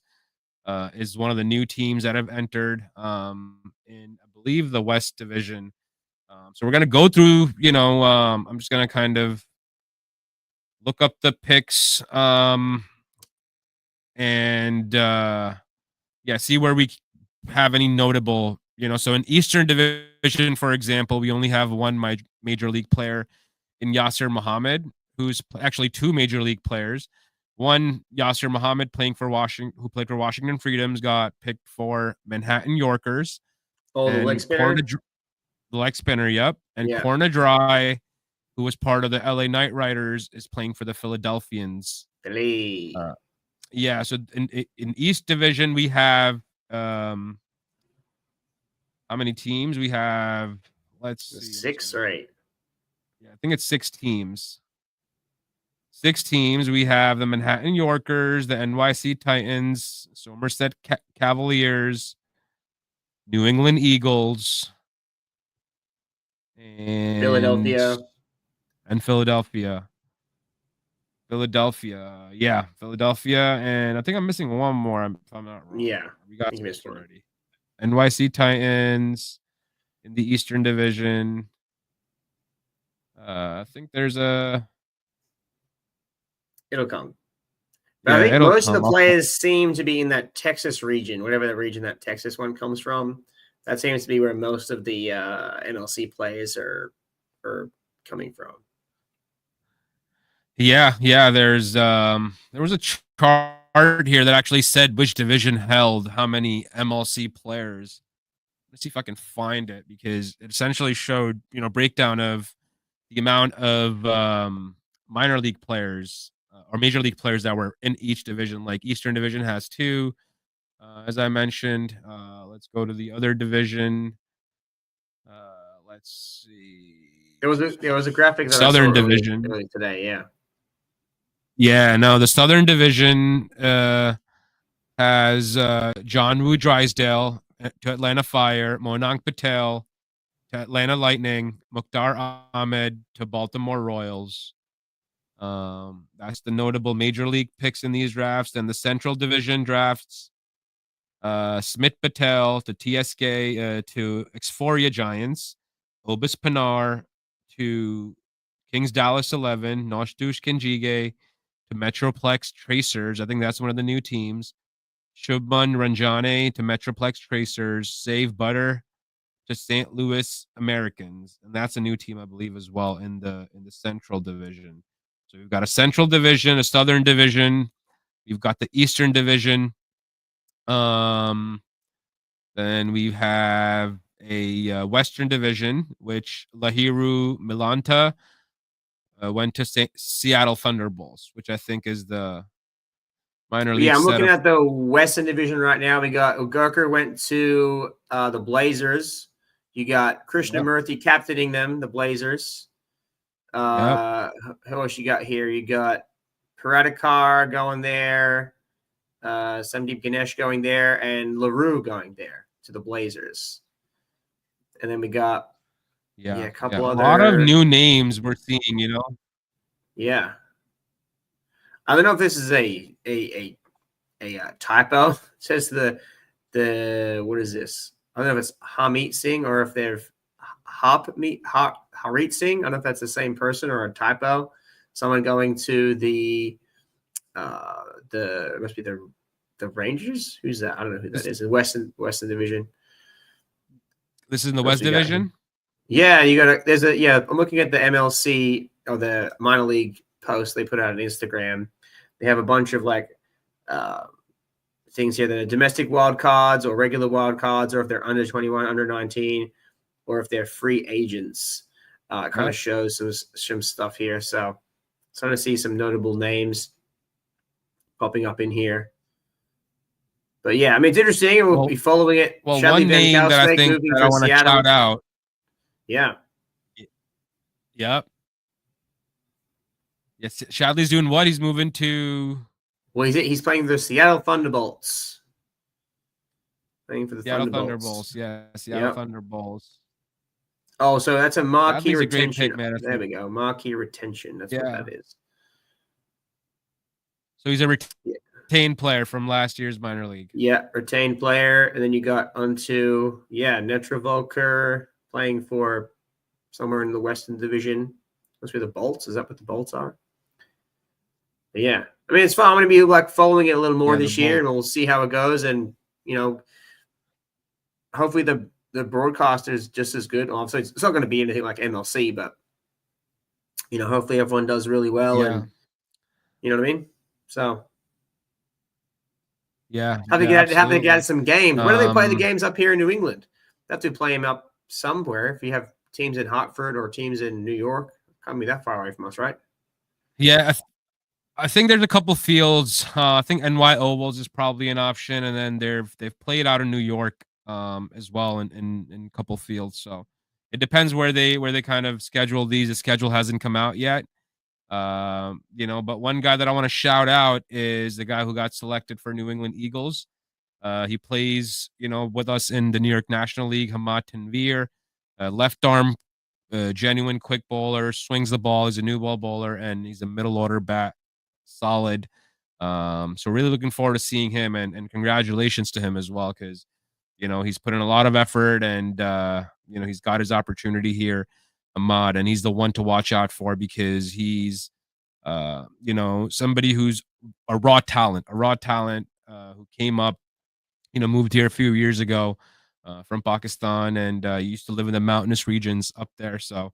is one of the new teams that have entered in, I believe, the West Division. So we're going to go through, I'm just going to kind of look up the picks and see where we have any notable, so in Eastern Division, for example, we only have one major league player in Yasir Muhammad, who's actually 2 major league players. One, Yasir Muhammad, who played for Washington Freedoms, got picked for Manhattan Yorkers. Oh, the leg spinner? The leg spinner, yep. And Corna Dry, who was part of the LA Knight Riders, is playing for the Philadelphians. So in East Division, we have how many teams? We have, let's see. 6 or 8. Yeah, I think it's 6 teams. 6 teams. We have the Manhattan Yorkers, the NYC Titans, Somerset Cavaliers, New England Eagles, and Philadelphia. And I think I'm missing one more, if I'm not wrong. Yeah, we got this already. NYC Titans in the Eastern Division. I think there's it'll come. But I think most of the players seem to be in that Texas region, whatever that region that Texas one comes from. That seems to be where most of the MLC players are coming from. Yeah. There's there was a chart here that actually said which division held how many MLC players. Let's see if I can find it, because it essentially showed, breakdown of the amount of minor league players or major league players that were in each division. Like Eastern Division has 2, as I mentioned. Let's go to the other division. Let's see. There was a graphic that Southern Division early today. Yeah. Yeah, no, the Southern Division has John Woo Drysdale to Atlanta Fire, Monang Patel to Atlanta Lightning, Mukhtar Ahmed to Baltimore Royals. That's the notable major league picks in these drafts. Then the Central Division drafts Smith Patel to TSK to Xphoria Giants, Obis Pinar to Kings Dallas 11, Noshdush Kinjige to Metroplex Tracers. I think that's one of the new teams. Shubman Ranjane to Metroplex Tracers. Save Butter to St. Louis Americans, and that's a new team, I believe, as well in the Central Division. So we've got a Central Division, a Southern Division, we've got the Eastern Division. Then we have a Western Division, which Lahiru Milanta went to Seattle Thunderbolts, which I think is the minor league. Yeah, I'm looking of at the Western Division right now. We got Ugurker went to the Blazers. You got Krishnamurthy captaining them, the Blazers. Who else you got here? You got Paradikar going there, Sandeep Ganesh going there, and LaRue going there to the Blazers. And then we got a couple other. A lot of new names we're seeing, you know. Yeah. I don't know if this is a typo. It says the what is this? I don't know if it's Harmeet Singh or if they're Harit Singh. I don't know if that's the same person or a typo. Someone going to it must be the Rangers. Who's that? I don't know who that is. The Western Division. This is in the West Division. Yeah, I'm looking at the MLC or the minor league post they put out on Instagram. They have a bunch of things here that are domestic wild cards or regular wild cards, or if they're under 21, under 19, or if they're free agents. It kind of shows some stuff here. So starting to see some notable names popping up in here. But yeah, I mean, it's interesting. We'll be following it. Well, one name that I think that I want to shout out. Yeah. Yep. Yes, Shadley's doing what? He's moving to. Well, he's playing the Seattle Thunderbolts. Playing for the Thunderbolts. Yeah, Seattle Thunderbolts. Oh, so that's a marquee retention. Pick, man, there we go. Marquee retention. That's what that is. So he's a retained player from last year's minor league. Yeah, retained player. And then you got onto, Netra Volker playing for somewhere in the Western Division. Must be the Bolts. Is that what the Bolts are? But yeah. I mean, it's fun. I'm going to be following it a little more this year, and we'll see how it goes. And, hopefully the broadcaster is just as good. Obviously, it's not going to be anything like MLC, but, hopefully everyone does really well. And, you know what I mean? So, have to get some games. Where do they play the games up here in New England? They have to play them up somewhere. If you have teams in Hartford or teams in New York, can't be that far away from us, right? Yeah, I think there's a couple fields. I think NY Ovals is probably an option, and then they've played out in New York as well in a couple fields. So it depends where they kind of schedule these. The schedule hasn't come out yet. But one guy that I want to shout out is the guy who got selected for New England Eagles. He plays, with us in the New York National League, Hamad Tanvir, left arm, genuine quick bowler, swings the ball. He's a new ball bowler, and he's a middle order bat, solid. So really looking forward to seeing him, and congratulations to him as well, because, he's put in a lot of effort, and, he's got his opportunity here, Ahmad, and he's the one to watch out for, because he's, somebody who's a raw talent who came up, moved here a few years ago from Pakistan, and used to live in the mountainous regions up there. So,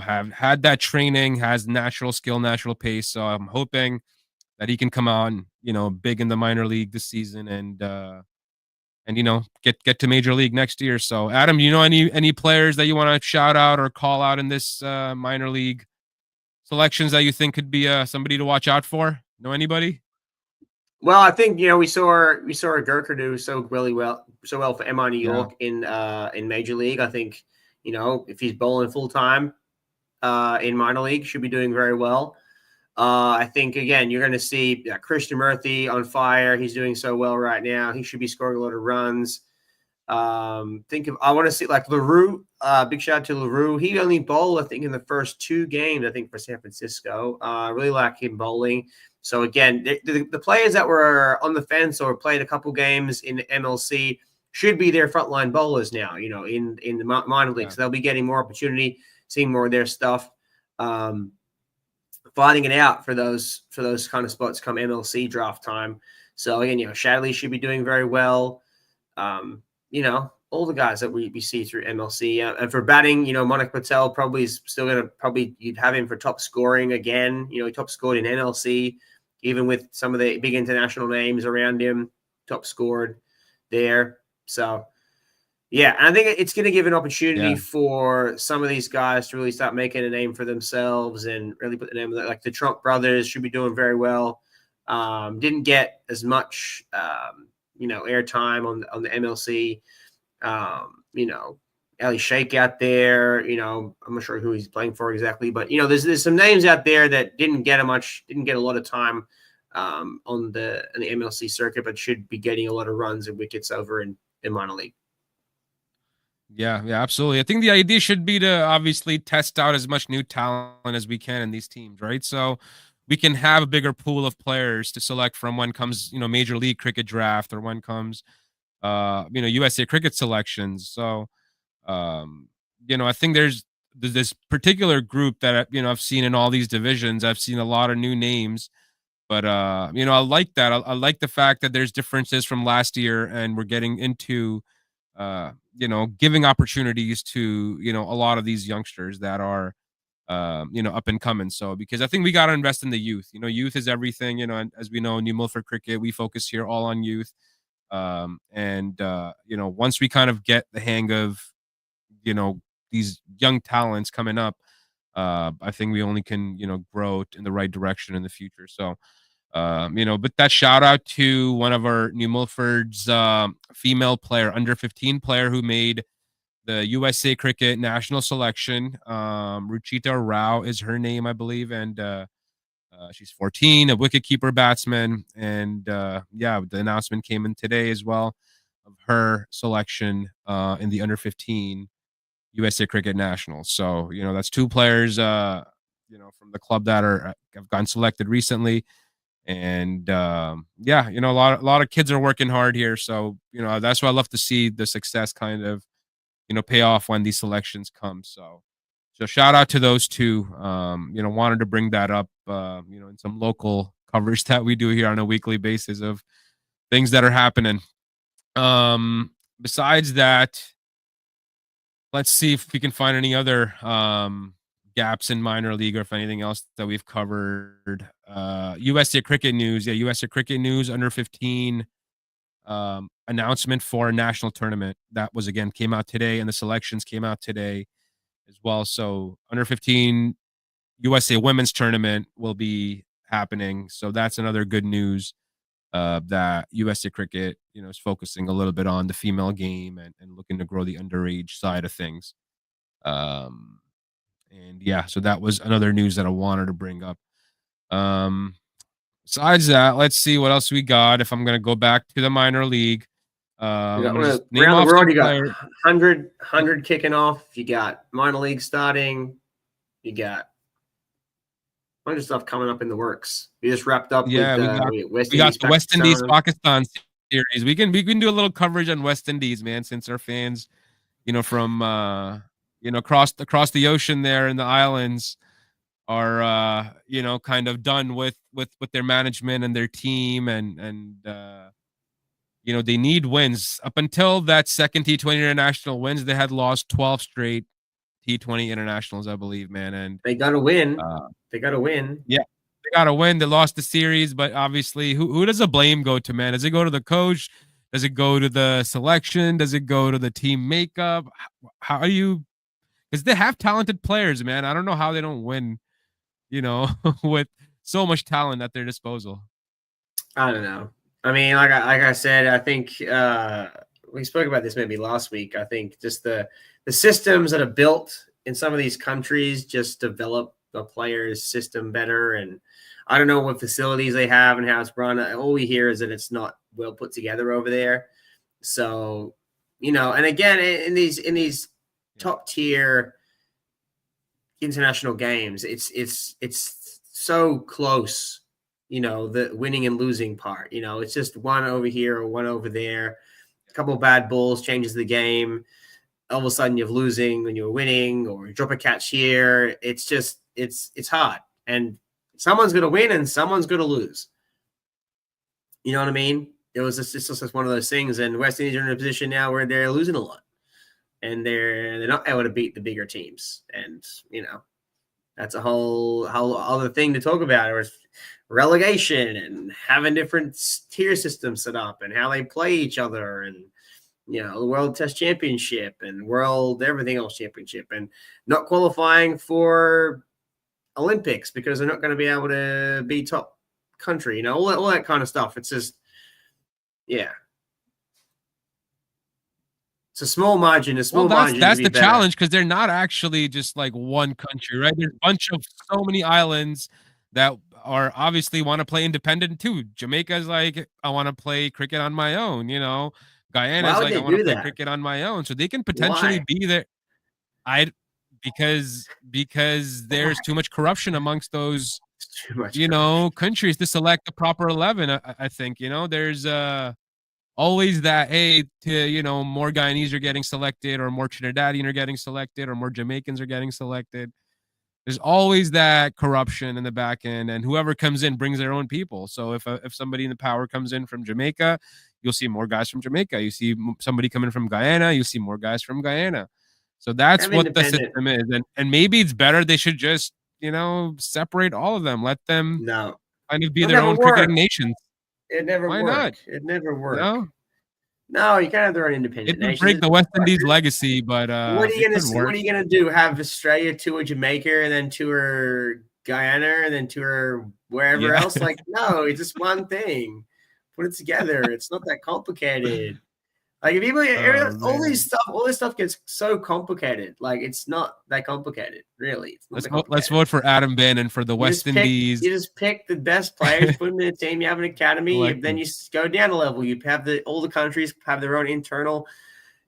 have had that training, has natural skill, natural pace. So I'm hoping that he can come on, big in the minor league this season, and get to major league next year. So Adam, any players that you want to shout out or call out in this minor league selections that you think could be somebody to watch out for? Know anybody? Well, I think we saw a Gurkha do so well for MI New York in Major League. I think if he's bowling full time in minor league, should be doing very well. I think again you're going to see Krishnamurthy on fire. He's doing so well right now. He should be scoring a lot of runs. I want to see LaRue. Big shout out to LaRue. He only bowled, I think, in the first 2 games, I think, for San Francisco. I really like him bowling. So again, the players that were on the fence or played a couple games in the MLC should be their frontline bowlers now, in the minor league. So they'll be getting more opportunity, seeing more of their stuff, fighting it out for those kind of spots come MLC draft time. So again, Shadley should be doing very well. all the guys that we see through MLC. And for batting, Monik Patel probably is still going to you'd have him for top scoring again. He top scored in NLC, even with some of the big international names around him, top scored there. So, yeah, and I think it's going to give an opportunity for some of these guys to really start making a name for themselves and really put the name, like the Trump brothers should be doing very well. Didn't get as much, airtime on the MLC. Ali Sheikh out there, I'm not sure who he's playing for exactly, but there's some names out there that didn't get a lot of time on the MLC circuit, but should be getting a lot of runs and wickets over in minor league. Yeah, absolutely. I think the idea should be to obviously test out as much new talent as we can in these teams, right? So we can have a bigger pool of players to select from when comes, Major League Cricket draft or when comes USA Cricket selections. So I think there's this particular group that I've seen in all these divisions. I've seen a lot of new names, but I like that. I like the fact that there's differences from last year, and we're getting into giving opportunities to a lot of these youngsters that are up and coming. So because I think we got to invest in the youth. Youth is everything. And as we know, New Milford Cricket, we focus here all on youth. Once we kind of get the hang of these young talents coming up, I think we only can grow in the right direction in the future. So but that shout out to one of our New Milford's female player, under 15 player, who made the USA Cricket national selection. Ruchita Rao is her name, I believe, and she's 14, a wicketkeeper batsman, and the announcement came in today as well of her selection in the under 15 USA Cricket Nationals. So that's two players from the club that have gotten selected recently. And a lot of kids are working hard here. So that's why I love to see the success kind of pay off when these selections come. So shout out to those two. Wanted to bring that up in some local coverage that we do here on a weekly basis of things that are happening. Besides that, let's see if we can find any other gaps in minor league or if anything else that we've covered. USA Cricket News. Yeah, USA Cricket News under 15 announcement for a national tournament. That was, again, came out today, and the selections came out today as well. So under 15 USA Women's Tournament will be happening. So that's another good news that USA Cricket, is focusing a little bit on the female game and looking to grow the underage side of things. So that was another news that I wanted to bring up. Besides that, let's see what else we got. If I'm going to go back to the minor league, we already got 100 kicking off. You got minor league starting. You got a bunch of stuff coming up in the works. We just wrapped up. We got the West Indies Pakistan series. We can do a little coverage on West Indies, man, since our fans, from across the ocean there in the islands are kind of done with their management and their team, and they need wins. Up until that second T20 international wins, they had lost 12 straight T20 internationals, I believe, man. And they got to win. They got to win. Yeah, they got to win. They lost the series, but obviously, who does the blame go to, man? Does it go to the coach? Does it go to the selection? Does it go to the team makeup? How do you? Because they have talented players, man. I don't know how they don't win, with so much talent at their disposal. I don't know. I mean, like I said, I think we spoke about this maybe last week. I think just the systems that are built in some of these countries just develop the players' system better. And I don't know what facilities they have and how it's run. All we hear is that it's not well put together over there. So, and again, in these top tier international games, it's so close, the winning and losing part. It's just one over here or one over there. A couple of bad balls changes the game. All of a sudden you're losing when you're winning, or you drop a catch here. It's just it's hard, and someone's going to win and someone's going to lose. You know what I mean? it's just one of those things. And West Indies are in a position now where they're losing a lot, and they're not able to beat the bigger teams. And that's a whole other thing to talk about, or relegation and having different tier systems set up and how they play each other, and the World Test Championship and World everything else championship, and not qualifying for Olympics because they're not going to be able to be top country, all that kind of stuff. It's just, it's a small margin. That's the challenge, because they're not actually just like one country, right? There's a bunch of so many islands that are obviously want to play independent too. Jamaica's like, I want to play cricket on my own, Guyana's like, I want to play cricket on my own. So they can potentially be there. Because there's too much corruption amongst those, countries to select the proper 11. I think, there's always that, more Guyanese are getting selected, or more Trinidadian are getting selected, or more Jamaicans are getting selected. There's always that corruption in the back end, and whoever comes in brings their own people. So if somebody in the power comes in from Jamaica, you'll see more guys from Jamaica. You see somebody coming from Guyana, you see more guys from Guyana. So that's what the system is. And maybe it's better they should just, separate all of them. Let them kind of be their own cricketing nations. It never worked. Not? It never worked. No, you can't have their own independent nations. It would break the West Indies legacy, but what are you gonna do? Have Australia tour Jamaica and then tour Guyana and then tour wherever else? Like, no, it's just one thing. Put it together. It's not that complicated. Like, if people, all this stuff gets so complicated. Like, it's not that complicated, really. Let's vote for Adam Bannon for the West Indies. You just pick the best players, put them in a team. You have an academy, then you go down a level. You have all the countries have their own internal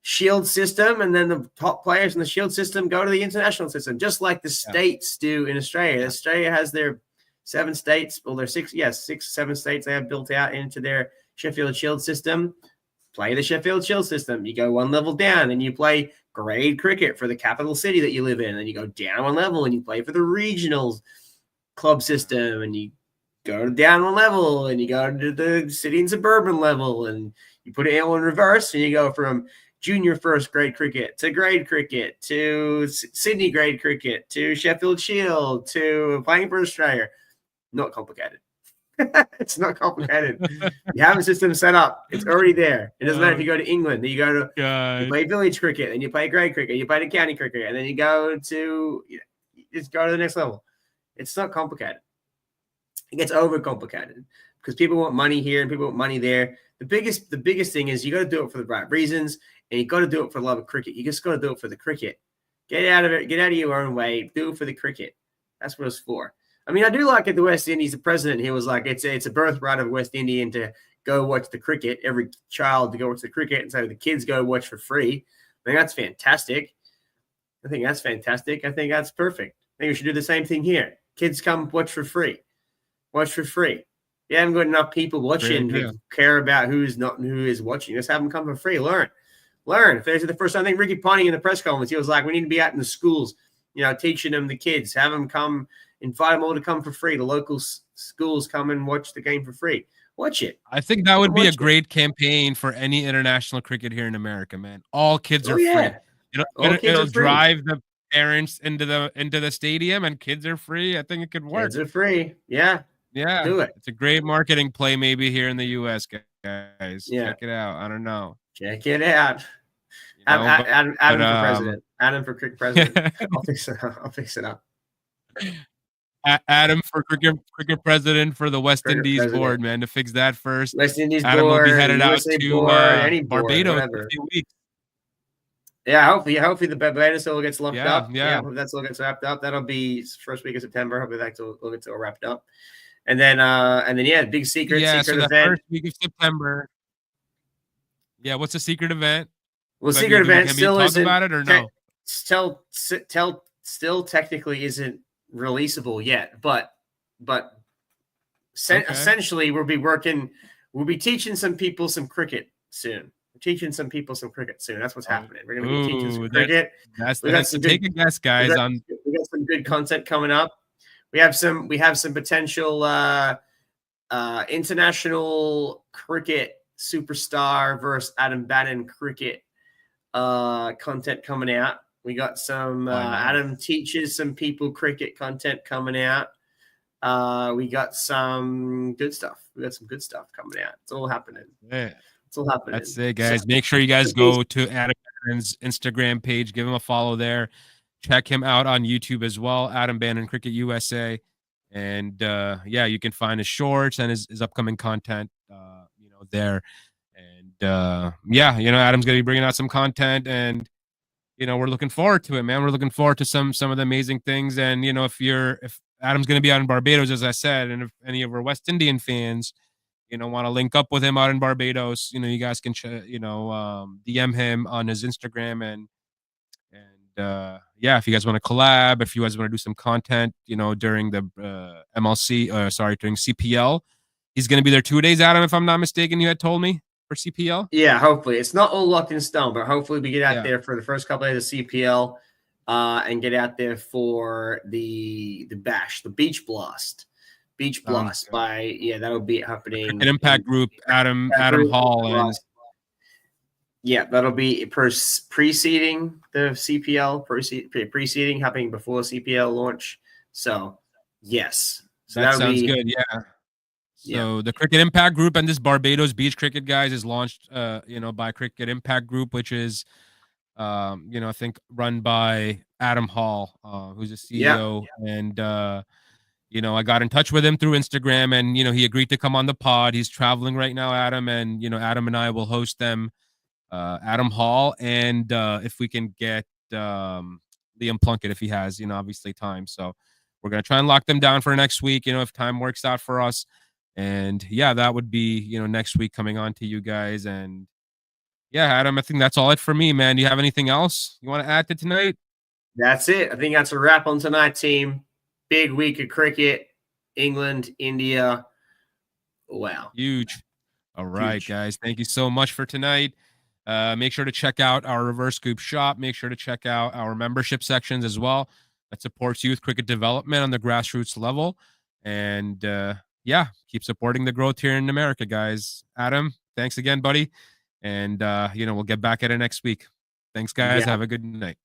shield system, and then the top players in the shield system go to the international system, just like the states do in Australia. Australia has their 7 states, well, their 7 states they have built out into their Sheffield Shield system. Play the Sheffield Shield system. You go one level down and you play grade cricket for the capital city that you live in. And you go down one level and you play for the regional club system. And you go down one level and you go to the city and suburban level. And you put it all in reverse and you go from junior first grade cricket to grade cricket to Sydney grade cricket to Sheffield Shield to playing for Australia. Not complicated. It's not complicated. You have a system set up. It's already there. It doesn't matter if you go to England. Then you go to you play village cricket, and you play grade cricket, you play the county cricket, and then you go to just go to the next level. It's not complicated. It gets overcomplicated because people want money here and people want money there. The biggest thing is you got to do it for the right reasons, and you got to do it for the love of cricket. You just got to do it for the cricket. Get out of it. Get out of your own way. Do it for the cricket. That's what it's for. I mean, I do like at the West Indies, the president, he was like, it's a birthright of a West Indian to go watch the cricket, every child to go watch the cricket, and so the kids go watch for free. I think that's fantastic. I think that's perfect. I think we should do the same thing here. Kids come watch for free. Watch for free. You haven't got enough people watching who care about who is watching. Just have them come for free. Learn. If there's the first time, I think Ricky Ponting in the press conference, he was like, we need to be out in the schools, teaching them the kids, have them come. Invite them all to come for free. The local schools come and watch the game for free. Watch it. I think that would be a great campaign for any international cricket here in America, man. All kids are free. It'll drive the parents into the stadium, and kids are free. I think it could work. Kids are free. Yeah. Do it. It's a great marketing play, maybe here in the U.S., guys. Yeah. Check it out. I don't know. Check it out. Adam for president. Adam for cricket president. I'll fix it up. Adam for cricket president for the West Indies board, man, to fix that first. West Indies Adam board, will be headed out to Barbados in a few weeks. Yeah, hopefully the Barbados all gets locked up. Yeah, that's all gets wrapped up. That'll be first week of September. Hopefully that will get all wrapped up. And then big secret so event. First week of September. Yeah, what's the secret event? Well, secret event still isn't about it or no? Still technically isn't releasable yet, but essentially we'll be teaching some people some cricket soon. That's what's happening. We're going to be teaching some cricket. Take a guess, guys. We got some good content coming up. We have some potential international cricket superstar versus Adam Bannon cricket content coming out. We got some Adam teaches some people cricket content coming out. We got some good stuff. We got some good stuff coming out. It's all happening. Yeah. It's all happening. That's it, guys. Make sure you guys go to Adam Bannon's Instagram page. Give him a follow there. Check him out on YouTube as well, Adam Bannon Cricket USA. And yeah, you can find his shorts and his upcoming content, there. And yeah, Adam's gonna be bringing out some content, and we're looking forward to it, man. We're looking forward to some of the amazing things. And if Adam's gonna be out in Barbados, as I said, and if any of our West Indian fans, want to link up with him out in Barbados, you guys can, DM him on his Instagram and yeah, if you guys want to collab, if you guys want to do some content, during the during CPL, he's going to be there 2 days, Adam, if I'm not mistaken. You had told me for CPL. Yeah, hopefully it's not all locked in stone, but hopefully we get out there for the first couple of days of CPL, and get out there for the bash, the beach blast. That'll be happening. An Impact Group, Adam Hall, and yeah, that'll be preceding the CPL, preceding happening before CPL launch. So yes, so that sounds good. Yeah. So the Cricket Impact Group and this Barbados Beach Cricket, guys, is launched, by Cricket Impact Group, which is, I think run by Adam Hall, who's a CEO, and I got in touch with him through Instagram, and he agreed to come on the pod. He's traveling right now, Adam, and Adam and I will host them, Adam Hall, and if we can get Liam Plunkett, if he has obviously time. So we're gonna try and lock them down for next week, if time works out for us. And yeah, that would be next week coming on to you guys. And yeah, Adam, I think that's all it for me, man. Do you have anything else you want to add to tonight? That's it. I think that's a wrap on tonight, team. Big week of cricket. England, India. Wow. Huge. All right, guys. Thank you so much for tonight. Make sure to check out our Reverse Scoop shop. Make sure to check out our membership sections as well. That supports youth cricket development on the grassroots level. And yeah, keep supporting the growth here in America, guys. Adam, thanks again, buddy. And we'll get back at it next week. Thanks, guys. Have a good night.